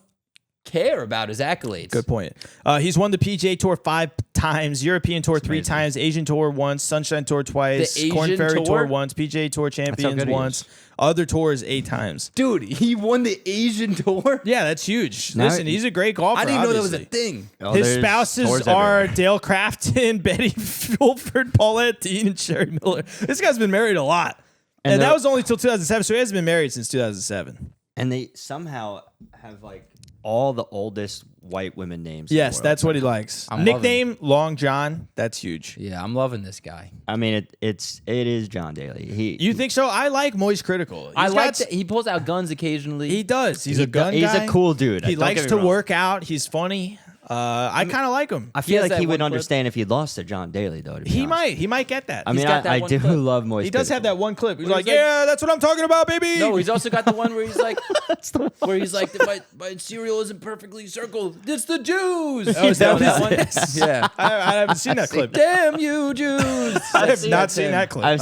S3: care about his accolades.
S1: Good point. He's won the PGA Tour 5 times, European Tour 3
S2: amazing.
S1: times, Asian Tour once, Sunshine Tour twice,
S3: The
S1: Korn
S3: Asian
S1: Ferry
S3: Tour?
S1: Tour once, PGA Tour Champions
S2: good he
S1: once,
S2: is.
S1: other tours 8 times.
S3: Dude, he won the Asian tour.
S1: Yeah, that's huge.
S2: Now-
S1: Listen, he's a great golfer.
S3: I didn't know that was a
S1: obviously.
S3: thing.
S2: Oh,
S1: His
S2: there's
S1: spouses
S2: tours
S1: are
S2: everywhere.
S1: Dale Crafton, Betty Fulford, Paulette Dean, and Sherry Miller. This guy's been married a lot. And that
S2: they're-
S1: was only till 2007, so he hasn't been married since 2007.
S2: And they somehow have like all the oldest white women names.
S1: Yes,
S2: in the world.
S1: that's what he likes.
S3: I'm
S1: Nickname, Long John. That's huge.
S3: Yeah, I'm loving this guy.
S2: I mean, it is John Daly.
S1: You think so? I like Moist Critical.
S3: I
S1: He's
S3: like
S1: got-
S3: that he pulls out guns occasionally.
S1: He does. He's a gun
S2: He's
S1: guy.
S2: a cool dude.
S1: He
S2: Don't
S1: likes
S2: get
S1: to
S2: me wrong.
S1: work out. He's funny. I kind of like him.
S2: I feel
S3: has
S2: like
S3: that
S2: he
S3: one
S2: would
S3: clip.
S2: understand if he lost to John Daly, though. To be
S1: He
S2: honest.
S1: might get that.
S2: I mean,
S3: got that
S2: I
S3: one
S2: do
S3: clip.
S2: love Moist.
S1: he does have
S2: Critical.
S1: that one clip. He's
S3: Where
S1: like,
S3: he's like-
S1: yeah, that's what I'm talking about, baby.
S3: No, he's also got the one where he's like, my cereal isn't perfectly circled. It's the Jews.
S1: Oh, is that
S3: that
S1: what
S3: one?
S1: it is?
S3: Yeah.
S1: I haven't seen that clip.
S3: Damn you, Jews.
S1: I have not seen that clip.
S2: I've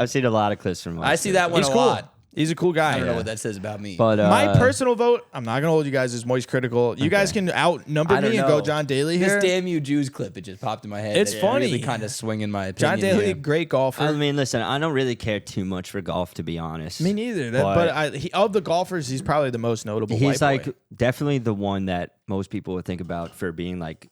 S2: seen a lot of clips from. Moist
S3: I see that one
S1: He's
S3: a
S1: cool.
S3: lot.
S1: He's a cool guy.
S3: I don't know what that says about me.
S2: But
S1: My personal vote, I'm not gonna hold you guys as Moist Critical. You guys can outnumber
S3: I don't
S1: me and
S3: know.
S1: go John Daly
S3: This
S1: here.
S3: damn you Jews clip, it just popped in my head.
S1: It's
S3: It
S1: funny.
S3: Really kind of swinging my
S1: John
S3: opinion.
S1: Daly,
S3: here.
S1: great golfer.
S2: I mean, listen, I don't really care too much for golf, to be honest.
S1: me neither.
S2: But-
S1: Of the golfers, he's probably the most notable.
S2: He's
S1: white
S2: like
S1: boy.
S2: definitely the one that most people would think about for being like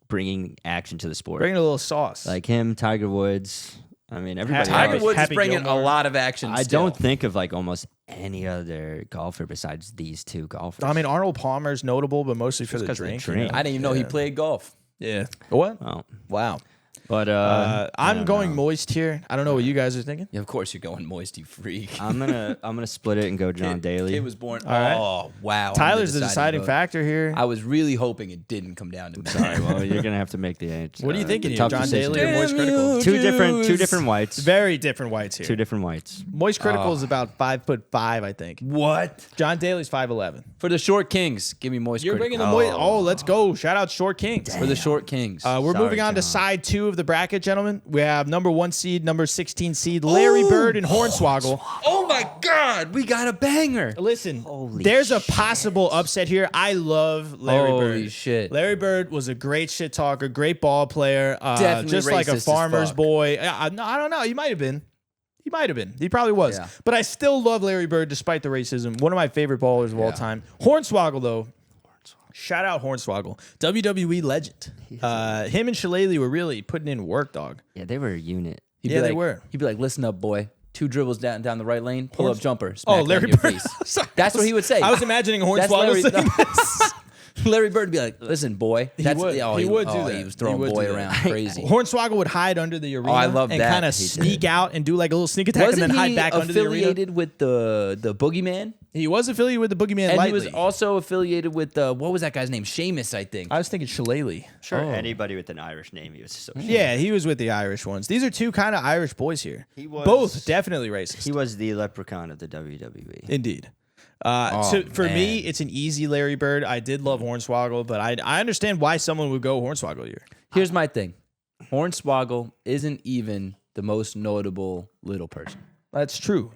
S2: bringing action to the sport.
S1: bringing a little sauce.
S2: Like him, Tiger Woods. I mean, everybody.
S1: Tiger
S3: Tiger Woods
S1: Happy
S3: is bringing
S1: Gilmore.
S3: a lot of action.
S2: I
S3: still.
S2: don't think of like almost any other golfer besides these two golfers.
S1: I mean, Arnold Palmer's notable, but mostly for the
S2: 'cause of the
S1: drink.
S2: drink.
S3: I didn't even know he played golf.
S1: Yeah. What?
S2: Well,
S1: Wow.
S2: but
S1: I'm
S2: I don't
S1: going
S2: know.
S1: Moist here. I don't know what you guys are thinking.
S3: Yeah, of course you're going moist, you freak.
S2: I'm gonna split it and go John Daly.
S3: Kid was born.
S1: right.
S3: Oh wow! I'm
S1: Tyler's the deciding
S3: vote.
S1: factor here.
S3: I was really hoping it didn't come down to me.
S2: Sorry, well, you're gonna have to make the age.
S1: What are you thinking here,
S2: tough
S1: John
S2: decision.
S1: Daly or Moist
S3: Damn
S1: Critical?
S3: you.
S2: Two
S3: Jews.
S2: different whites.
S1: Very different whites here.
S2: Two different whites.
S1: Moist Critical is about 5'5", I think.
S3: What?
S1: John Daly's 5'11".
S3: For the short kings, give me moist.
S1: You're bringing the
S3: Critical.
S1: Moist. Oh, let's go! Shout out Short Kings.
S3: For the short kings.
S1: We're
S2: Sorry,
S1: moving on to
S2: John.
S1: side 2 of the bracket, gentlemen. We have number 1 seed, number 16 seed, Larry Bird and Hornswoggle.
S3: oh my God, we got a banger.
S1: Listen,
S2: Holy
S1: there's a possible upset here. I love Larry
S3: Holy
S1: Bird.
S3: shit.
S1: Larry Bird was a great shit talker, great ball player,
S3: Definitely
S1: just like
S3: racist
S1: a
S3: as
S1: farmer's
S3: fuck.
S1: boy. I don't know. He might have been. He might have been. He probably was.
S3: Yeah.
S1: But I still love Larry Bird despite the racism. One of my favorite ballers of all time. Hornswoggle, though. Shout out Hornswoggle. WWE legend. Him and Shillelagh were really putting in work, dog.
S2: Yeah, they were a unit.
S3: He'd
S1: Yeah,
S3: be
S1: they
S3: like,
S1: were.
S3: He'd be like, "Listen up, boy. 2 dribbles down the right lane, pull up jumper, smack
S1: Oh,
S3: that in
S1: Larry
S3: your
S1: Bird.
S3: face."
S1: Sorry.
S3: That's what he would say.
S1: I was imagining
S3: That's
S1: Hornswoggle
S3: Larry,
S1: saying this.
S3: Larry Bird would be like, "Listen, boy." That's,
S1: would.
S3: Oh,
S1: He would do
S3: oh,
S1: that.
S3: He was
S1: He
S3: throwing
S1: would
S3: boy
S1: do that.
S3: around crazy.
S1: Hornswoggle would hide under the arena
S3: I love
S1: and
S3: that.
S1: kind of
S3: He did.
S1: sneak out and do like a little sneak attack
S3: Wasn't
S1: and then hide
S3: he
S1: back under the arena.
S3: affiliated with the Boogeyman?
S1: He was affiliated with the Boogeyman
S3: And
S1: lightly.
S3: he was also affiliated with what was that guy's name? Seamus, I think.
S1: I was thinking Shillelagh.
S2: Sure, anybody with an Irish name, he was associated.
S1: Yeah, he was with the Irish ones. These are two kind of Irish boys here.
S2: He was-
S1: Both definitely racist.
S2: He was the leprechaun of the WWE.
S1: Indeed.
S3: Oh,
S1: So for me,
S3: man.
S1: it's an easy Larry Bird. I did love Hornswoggle, but I understand why someone would go Hornswoggle here.
S3: Here's my thing. Hornswoggle isn't even the most notable little person.
S1: That's true.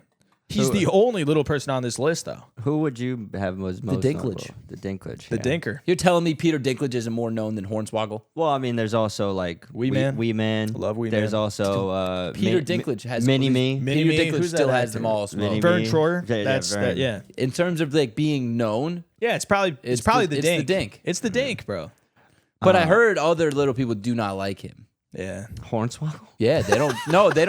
S1: He's the only little person on this list, though.
S2: Who would you have most
S3: Dinklage.
S2: notable? The Dinklage.
S1: The Dinker.
S3: You're telling me Peter Dinklage isn't more known than Hornswoggle?
S2: Well, I mean, there's also like
S1: Wee Man.
S2: Wee Man.
S1: Love Wee
S2: There's
S1: Man.
S2: also
S3: Peter Dinklage has
S2: Mini Me.
S1: Mini
S3: Peter
S1: Me,
S3: Dinklage
S1: who's
S3: still
S1: that
S3: has
S1: actor?
S3: them all smoked.
S2: Mini
S1: Vern
S2: Me.
S1: Troyer.
S2: Yeah,
S1: That's
S2: Vern.
S1: that. Yeah.
S3: In terms of like being known,
S1: Yeah, it's probably the
S3: It's
S1: Dink.
S3: the Dink.
S1: It's the Dink, bro.
S3: but I heard other little people do not like him.
S1: Yeah.
S2: Hornswoggle.
S3: Yeah, they don't. No, they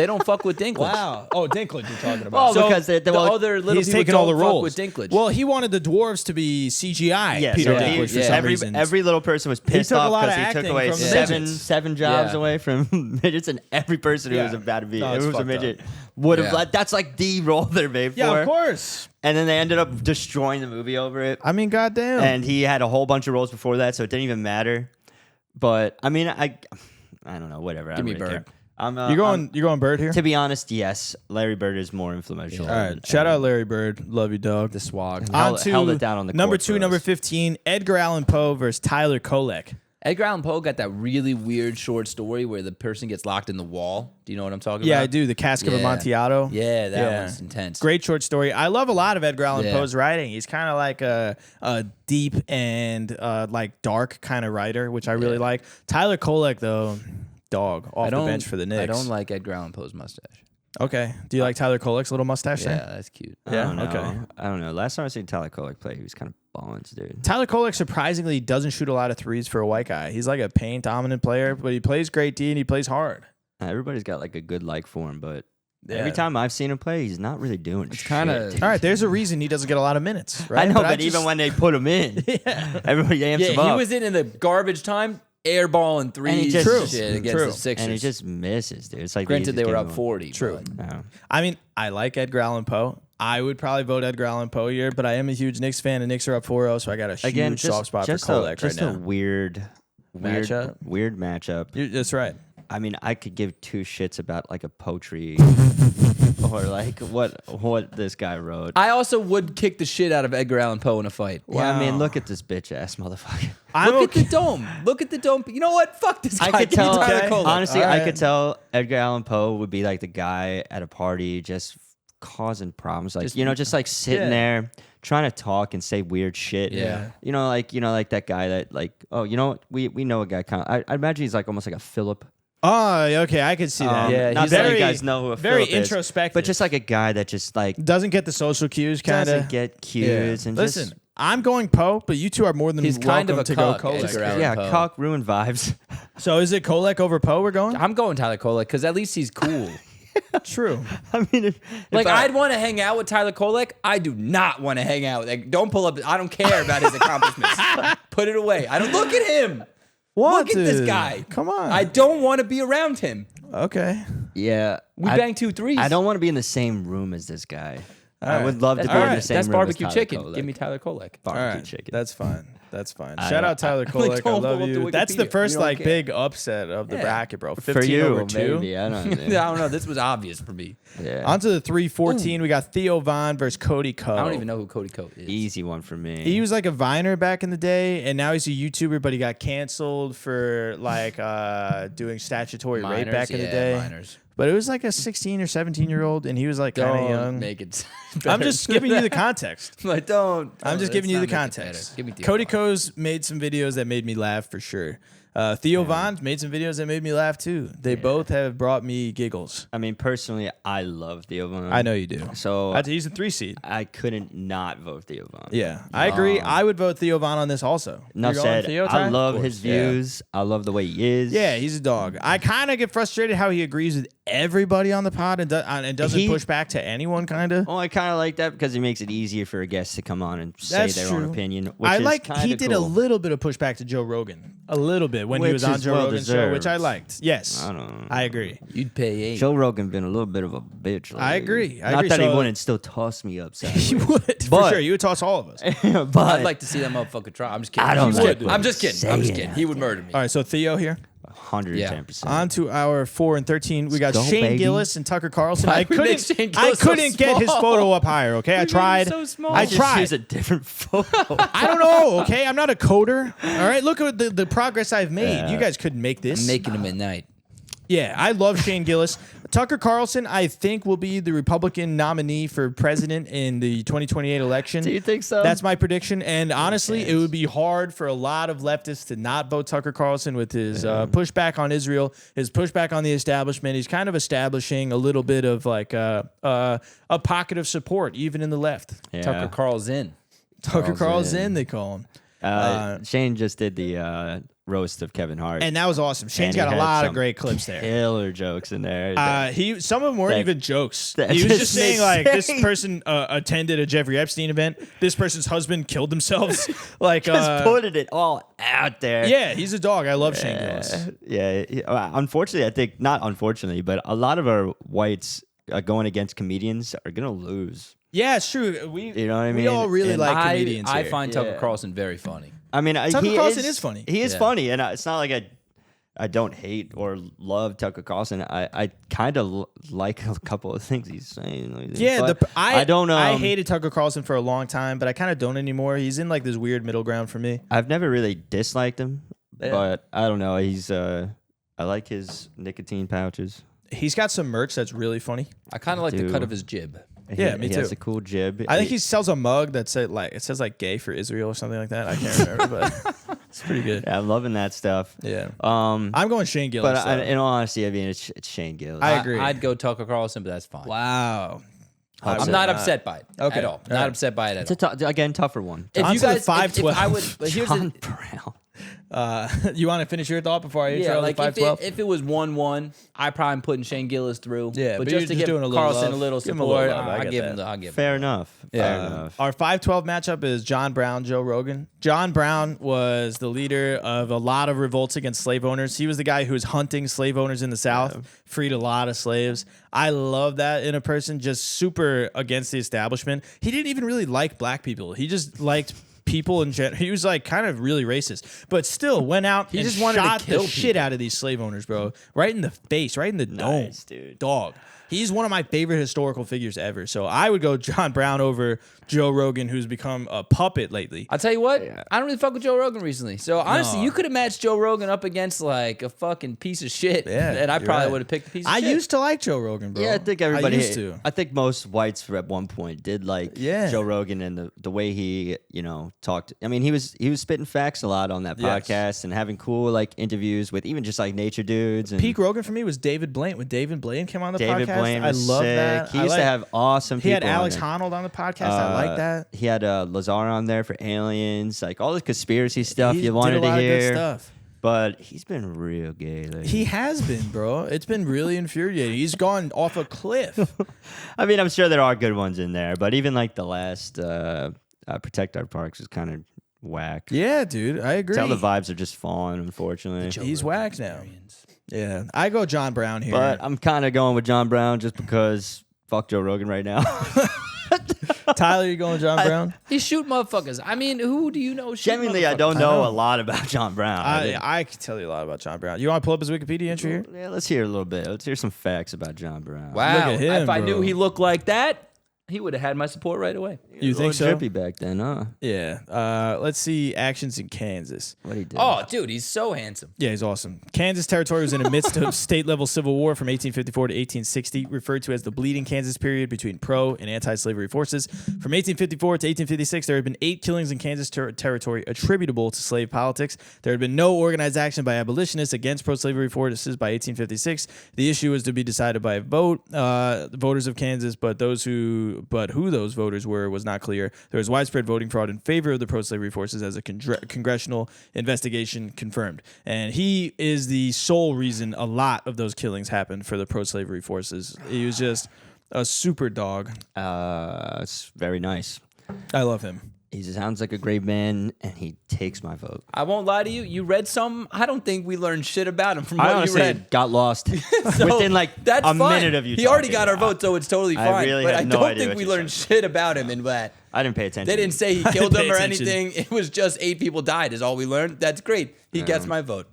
S3: don't fuck with Dinklage.
S1: Wow. Oh, Dinklage you're talking about.
S2: Well, because the
S3: other little
S1: he's
S3: people
S1: taking all the
S3: don't fuck
S1: roles
S3: with Dinklage.
S1: Well, he wanted the dwarves to be CGI.
S2: Yes,
S1: Peter
S2: so
S1: Dinklage for
S3: yeah.
S1: some reason.
S2: every little person was pissed
S1: took a
S2: off
S1: lot of
S2: because he took
S1: acting
S2: away
S1: from the midgets.
S2: seven jobs
S3: Yeah.
S2: away from midgets, and every person who
S1: Yeah.
S2: was about to be
S1: No, it's
S2: who was a
S1: fucked
S2: midget would have.
S3: Yeah.
S2: Like, that's like the role they're made for.
S1: Yeah, of course.
S2: And then they ended up destroying the movie over it.
S1: I mean, goddamn.
S2: And he had a whole bunch of roles before that, so it didn't even matter. But I mean, I don't know. Whatever.
S3: Give me
S2: really
S3: Bird.
S2: care. I'm,
S1: you're going Bird here?
S2: To be honest, yes. Larry Bird is more influential.
S1: All right. Shout out Larry Bird. Love you, dog.
S3: the swag.
S1: On
S2: Held
S1: to
S2: it down on the
S1: number
S2: court
S1: 2,
S2: for
S1: number
S2: us.
S1: 15, Edgar Allan Poe versus Tyler Kolek.
S3: Edgar Allan Poe got that really weird short story where the person gets locked in the wall. Do you know what I'm talking
S1: Yeah,
S3: about?
S1: I do. The Cask of
S3: Yeah.
S1: Amontillado.
S3: Yeah, that
S1: Yeah.
S3: one's intense.
S1: Great short story. I love a lot of Edgar Allan
S3: Yeah.
S1: Poe's writing. He's kind of like a deep and like dark kind of writer, which I really like. Tyler Kolek, though, dog off the bench for the Knicks.
S3: I don't like Edgar Allan Poe's mustache.
S1: Okay. Do you like Tyler Kolek's little mustache
S3: Yeah,
S1: there?
S3: that's cute.
S2: I don't know.
S1: okay.
S2: I don't know. Last time I seen Tyler Kolek play, he was kind of balance, dude.
S1: Tyler Kolek surprisingly doesn't shoot a lot of threes for a white guy. He's like a paint dominant player, but he plays great D and he plays hard.
S2: Everybody's got like a good like for him, but
S1: Yeah.
S2: every time I've seen him play, he's not really doing shit.
S3: kinda-
S1: All right, there's a reason he doesn't get a lot of minutes. Right?
S2: I know, but
S1: I
S2: even
S1: just-
S2: when they put him in, everybody amps him
S3: Yeah, he
S2: up.
S3: was in the garbage time, airballing threes
S2: And he just-
S3: and
S2: True.
S3: shit against
S1: True.
S3: the Sixers.
S2: and he just misses, dude. It's like
S3: Granted, they were up
S2: game
S3: 40.
S1: True.
S3: but-
S2: No.
S1: I mean, I like Edgar Allan Poe. I would probably vote Edgar Allan Poe here, but I am a huge Knicks fan, and Knicks are up 4-0, so I got a huge
S2: Again,
S1: soft spot for Kolek
S2: just
S1: right
S2: a
S1: now.
S2: weird
S1: Matchup?
S2: Weird matchup.
S1: That's right.
S2: I mean, I could give two shits about like a poetry or like what this guy wrote.
S3: I also would kick the shit out of Edgar Allan Poe in a fight.
S2: Yeah, I mean,
S1: Wow.
S2: look at this bitch ass motherfucker.
S1: I'm
S3: Look
S1: okay.
S3: at the dome. Look at the dome. You know what? Fuck this guy.
S2: I could
S3: Give me
S2: tell.
S3: Tyler
S1: Okay.
S3: Kolek.
S2: Honestly,
S1: All
S2: I
S1: right.
S2: could tell Edgar Allan Poe would be like the guy at a party just causing problems, like just like sitting
S1: Yeah.
S2: there trying to talk and say weird shit.
S3: Yeah.
S2: like that guy that like, oh, you know what? We know a guy kind of. I imagine he's like almost like a Philip.
S1: Oh, okay, I could see that.
S3: Yeah,
S2: not
S3: he's
S2: that
S1: very,
S2: you guys know who a
S1: very
S2: Philip is,
S1: introspective,
S2: but just like a guy that just like
S1: doesn't get the social cues, kind
S2: doesn't
S1: of.
S2: get cues and
S1: Listen,
S2: just.
S1: I'm going Poe, but you two are more than
S3: He's kind of
S1: welcome
S3: a
S1: to go
S3: cuck,
S1: Kolek.
S3: Edgar Allan
S2: Yeah,
S3: Poe.
S2: cock ruined vibes.
S1: So is it Kolek over Poe? We're going.
S3: I'm going Tyler Kolek because at least he's cool.
S1: True.
S2: I mean,
S3: Like I'd want to hang out with Tyler Kolek. I do not want to hang out. Like, don't pull up. I don't care about his accomplishments. Put it away. I don't look at him.
S1: What?
S3: Look at this
S1: dude?
S3: guy.
S1: Come on.
S3: I don't want to be around him.
S1: Okay.
S2: yeah,
S3: We
S2: I-
S3: banged 2 threes.
S2: I don't want to be in the same room as this guy. I
S1: right.
S2: would love to
S3: That's,
S2: be in
S1: right.
S2: the same
S3: that's
S2: room
S3: barbecue
S2: as Tyler
S3: chicken.
S2: Kolek.
S3: Give me Tyler Kolek.
S1: All
S2: barbecue
S1: right.
S2: chicken.
S1: That's fine. That's fine.
S2: I
S1: Shout
S2: don't-
S1: out Tyler
S3: Like,
S1: Kolek. I
S3: don't
S1: love
S3: pull up the
S1: you. That's the
S3: Wikipedia.
S1: first
S3: We don't
S1: like
S3: care.
S1: big upset of the
S3: Yeah.
S1: bracket, bro. 15
S2: For you,
S1: over 2.
S2: maybe. I don't know.
S3: I don't know. This was obvious for me.
S2: Yeah.
S1: On to the 3-14. We got Theo Von versus Cody Ko.
S3: I don't even know who Cody Coat is.
S2: Easy one for me.
S1: He was like a Viner back in the day, and now he's a YouTuber, but he got canceled for like doing statutory rape
S3: Minors?
S1: back in the
S3: Yeah,
S1: day.
S3: minors.
S1: But it was like a 16 or 17-year-old, and he was like kind of
S3: Don't
S1: young.
S3: make it.
S1: I'm
S3: better.
S1: just giving you the context.
S3: Like, don't.
S1: I'm just
S3: let's
S1: giving you
S3: not
S1: the
S3: make it better.
S1: context.
S3: Give me Theo
S1: Cody
S3: Von.
S1: Ko's made some videos that made me laugh for sure. Theo Von made some videos that made me laugh too. They both have brought me giggles.
S2: I mean, personally, I love Theo Von.
S1: I know you do.
S2: So
S1: He's a 3 seed.
S2: I couldn't not vote Theo Von.
S1: Yeah, I agree. I would vote Theo Von on this also.
S2: Enough
S1: You're going
S2: said.
S1: Theo,
S2: I
S1: Ty?
S2: love
S1: Of
S2: his
S1: course, yeah.
S2: views. I love the way he is.
S1: Yeah, he's a dog. I kind of get frustrated how he agrees with everybody on the pod and doesn't
S2: He-
S1: push back to anyone, kind of.
S2: Well, I kind of like that because he makes it easier for a guest to come on and say
S1: That's
S2: their
S1: true.
S2: own opinion. Which
S1: I
S2: is
S1: like
S2: kinda
S1: he did a
S2: cool.
S1: little bit of pushback to Joe Rogan, a little bit when he
S2: Which
S1: was on
S2: is
S1: Joe Rogan's show,
S2: well-deserved.
S1: which I liked. Yes,
S2: I don't know.
S1: I agree.
S3: You'd pay 8.
S2: Joe Rogan been a little bit of a bitch.
S1: I
S2: lately.
S1: agree. I
S2: Not
S1: agree.
S2: that he
S1: So-
S2: wouldn't still toss me upside.
S1: He would for
S2: But-
S1: sure. You would toss all of us.
S2: but
S3: I'd like to see that motherfucker try. I'm just kidding.
S2: I don't
S3: He
S2: like
S3: would.
S2: what
S3: I'm just
S2: he's
S3: kidding. I'm just
S2: saying
S3: kidding. He would murder me.
S1: All right, so Theo here.
S2: 110%.
S1: On to our 4 and 13. We got
S2: Let's go,
S1: Shane
S2: baby.
S1: Gillis and Tucker Carlson.
S3: Why
S1: I
S3: we make
S1: couldn't.
S3: Shane
S1: I
S3: Gillis so
S1: couldn't get his
S3: small?
S1: photo up higher. Okay, I
S3: made him
S1: tried.
S3: so small.
S1: I
S2: Just
S1: tried.
S2: use a different photo.
S1: I don't know. Okay, I'm not a coder. All right, look at the progress I've made.
S2: Yeah.
S1: You guys couldn't make this.
S3: I'm making him at night.
S1: Yeah, I love Shane Gillis. Tucker Carlson, I think, will be the Republican nominee for president in the 2028 election.
S2: Do you think so?
S1: That's my prediction. And honestly, it would be hard for a lot of leftists to not vote Tucker Carlson with his pushback on Israel, his pushback on the establishment. He's kind of establishing a little bit of like a pocket of support, even in the left.
S2: Yeah.
S3: Tucker Carlson.
S1: Tucker Carlson, they call him.
S2: Shane just did the roast of Kevin Hart.
S1: And that was awesome. Shane's
S2: And he
S1: got a
S2: had
S1: lot of
S2: some
S1: great clips there.
S2: Killer jokes in there.
S1: Some of them weren't
S2: That-
S1: even jokes.
S2: that's
S1: He was just
S2: just
S1: saying like this
S2: insane.
S1: person attended a Jeffrey Epstein event. This person's husband killed themselves. Like
S2: just putting it all out there.
S1: yeah, he's a dog. I love Shane Gillis.
S2: Unfortunately, I think not unfortunately, but a lot of our whites going against comedians are gonna lose.
S1: Yeah, it's true.
S2: You know what I
S1: We
S2: mean?
S1: all really
S2: And
S1: like
S3: I
S1: comedians.
S3: I
S1: here.
S3: find Tucker
S2: Yeah.
S3: Carlson very funny.
S2: I mean,
S1: Tucker
S2: he
S1: Carlson is funny.
S2: He is
S3: Yeah.
S2: funny, and it's not like I don't hate or love Tucker Carlson. I kind of like a couple of things he's saying.
S1: Yeah,
S2: But I don't know.
S1: I hated Tucker Carlson for a long time, but I kind of don't anymore. He's in like this weird middle ground for me.
S2: I've never really disliked him,
S1: Yeah.
S2: but I don't know. He's I like his nicotine pouches.
S1: He's got some merch that's really funny.
S3: I kind of like the
S2: Dude.
S3: cut of his jib.
S1: Yeah, me
S2: he has
S1: too.
S2: a cool jib.
S1: I think he sells a mug that said like it says like "gay for Israel" or something like that. I can't remember, but it's pretty good.
S2: Yeah, I'm loving that stuff.
S1: Yeah,
S2: I'm
S1: going Shane Gillis.
S2: but
S1: though.
S2: in all honesty, I mean, it's Shane Gillis.
S1: I agree.
S3: I'd go Tucker Carlson, but that's fine.
S1: Wow.
S3: I'm not upset by it
S1: Okay.
S3: at all.
S1: All
S3: Not
S1: right.
S3: upset by it at
S2: It's
S3: all.
S2: again tougher one.
S3: If
S1: On
S3: you
S1: to the
S3: guys, if
S1: 512.
S3: I would, but here's
S2: John
S3: the,
S2: Brown.
S1: You want to finish your thought before I intro
S3: yeah,
S1: the
S3: like
S1: 512?
S3: if it was 1-1, I probably am putting Shane Gillis through.
S1: Yeah,
S3: but
S1: but you're
S3: just to
S1: just
S3: give
S1: doing a little
S3: Carlson
S1: love.
S3: a little
S1: Give him a little
S3: support,
S1: love. I
S3: I'll
S1: get
S3: give
S1: that.
S3: him. I'll give him.
S2: Fair enough. Fair enough.
S1: Our 512 matchup is John Brown, Joe Rogan. John Brown was the leader of a lot of revolts against slave owners. He was the guy who was hunting slave owners in the South, freed a lot of slaves. I love that in a person, just super against the establishment. He didn't even really like black people. He just liked people in general. He was like kind of really racist, but still went out and
S3: just wanted to
S1: shot
S3: kill
S1: the shit out of these slave owners, bro. Right in the face, right in the
S2: Nice,
S1: dome.
S2: dude.
S1: Dog. He's one of my favorite historical figures ever. So I would go John Brown over Joe Rogan, who's become a puppet lately.
S3: I'll tell you what, I don't really fuck with Joe Rogan recently. So honestly,
S1: No.
S3: you could have matched Joe Rogan up against like a fucking piece of shit,
S1: Yeah,
S3: and I
S1: you're
S3: probably
S1: right.
S3: would have picked the piece of
S1: I
S3: shit.
S1: used to like Joe Rogan, bro.
S2: Yeah, I think everybody.
S1: I used to.
S2: I think most whites at one point did like
S1: Yeah.
S2: Joe Rogan and the way he talked. I mean, he was spitting facts a lot on that
S1: Yes.
S2: podcast and having cool like interviews with even just like nature dudes. And
S1: Peak Rogan for me was David Blaine. When David Blaine came on the
S2: David
S1: podcast,
S2: Blaine
S1: I
S2: was
S1: love
S2: sick.
S1: that.
S2: He
S1: I
S2: used to
S1: like-
S2: have awesome.
S1: He had
S2: people on
S1: Alex
S2: there.
S1: Honnold on the podcast. I like that.
S2: He had Lazar on there for aliens, like all the conspiracy stuff
S1: He
S2: you wanted
S1: did a lot
S2: to
S1: of good
S2: hear.
S1: stuff.
S2: But he's been real gay lately.
S1: He has been, bro. It's been really infuriating. He's gone off a cliff.
S2: I mean, I'm sure there are good ones in there, but even like the last Protect Our Parks is kind of whack.
S1: Yeah, dude. I agree.
S2: Tell the vibes are just falling, unfortunately.
S1: He's whacked now. Yeah. I go John Brown here.
S2: But I'm kind of going with John Brown just because fuck Joe Rogan right now.
S1: Tyler, you going John Brown?
S3: He shoot motherfuckers. I mean, who do you know? Shoot
S2: Genuinely, I don't
S3: motherfuckers?
S2: know a lot about John Brown.
S1: I can tell you a lot about John Brown. You want to pull up his Wikipedia entry here?
S2: Yeah, let's hear a little bit. Let's hear some facts about John Brown.
S3: Wow.
S1: Look at him,
S3: if I
S1: bro.
S3: knew he looked like that, he would have had my support right away.
S1: You think so?
S2: Drippy back then, huh?
S1: Yeah. Let's see actions in Kansas.
S2: What he did?
S3: Oh, dude, he's so handsome.
S1: Yeah, he's awesome. Kansas territory was in the midst of state-level civil war from 1854 to 1860, referred to as the Bleeding Kansas period between pro- and anti-slavery forces. From 1854 to 1856, there had been 8 killings in Kansas territory attributable to slave politics. There had been no organized action by abolitionists against pro-slavery forces by 1856. The issue was to be decided by a vote. The voters of Kansas, but who those voters were was not clear. There was widespread voting fraud in favor of the pro-slavery forces, as a congressional investigation confirmed. And he is the sole reason a lot of those killings happened for the pro-slavery forces. He was just a super dog.
S2: It's very nice.
S1: I love him.
S2: He sounds like a great man, and he takes my vote.
S3: I won't lie to you. You read something. I don't think we learned shit about him from
S2: I
S3: what you
S2: honestly
S3: read.
S2: got lost
S3: So,
S2: within like
S3: that's
S2: a
S3: fine.
S2: minute of you.
S3: He already
S2: talking.
S3: got our vote, so it's totally
S2: I
S3: fine.
S2: really
S3: but
S2: had
S3: I
S2: no
S3: don't
S2: idea
S3: think
S2: what
S3: we
S2: you
S3: learned
S2: said.
S3: shit about him in that.
S2: I didn't pay attention.
S3: They didn't say he killed them
S1: Pay
S3: or
S1: attention.
S3: anything. It was just 8 people died is all we learned. That's great. He gets my vote.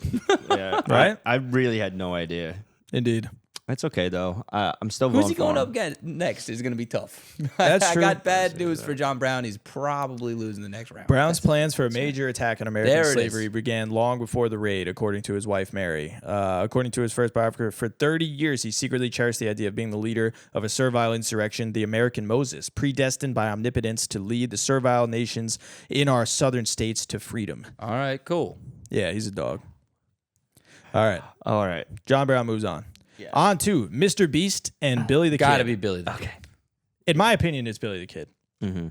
S2: Yeah,
S1: Right?
S2: I really had no idea.
S1: Indeed.
S2: That's okay though. I'm still
S3: Who's
S2: voting
S3: he
S2: for
S3: going
S2: him.
S3: up against next is going to be tough.
S1: That's
S3: I
S1: true.
S3: got bad news for John Brown. He's probably losing the next round.
S1: Brown's plans for a major attack on American
S3: There it
S1: slavery
S3: is.
S1: began long before the raid, according to his wife, Mary. According to his first biographer, for 30 years, he secretly cherished the idea of being the leader of a servile insurrection, the American Moses, predestined by omnipotence to lead the servile nations in our southern states to freedom.
S3: All right, cool.
S1: Yeah, he's a dog. All right.
S2: All right.
S1: John Brown moves on.
S2: Yeah.
S1: On to Mr. Beast and Billy the Kid.
S3: Got to be Billy the Kid.
S1: In my opinion, it's Billy the Kid.
S2: Mm-hmm.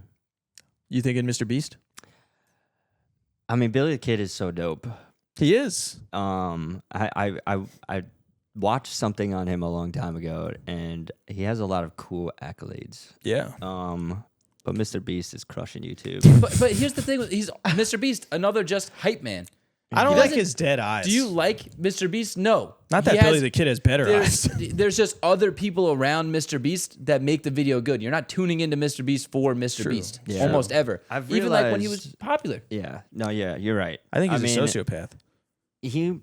S1: You thinking Mr. Beast?
S2: I mean, Billy the Kid is so dope.
S1: He is.
S2: I watched something on him a long time ago, and he has a lot of cool accolades.
S1: Yeah.
S2: But Mr. Beast is crushing YouTube.
S3: But here's the thing: he's Mr. Beast, another just hype man.
S1: I don't
S3: He
S1: like
S3: doesn't-
S1: his dead eyes.
S3: Do you like Mr. Beast? No.
S1: Not that
S3: He
S1: Billy
S3: has-
S1: the Kid has better eyes.
S3: There's just other people around Mr. Beast that make the video good. You're not tuning into Mr. Beast for Mr.
S1: True.
S3: Beast
S2: Yeah.
S3: almost ever.
S2: I've
S3: Even like when he was
S2: realized-
S3: popular.
S2: Yeah. No, yeah, you're right.
S1: I think he's
S2: mean,
S1: a sociopath.
S2: He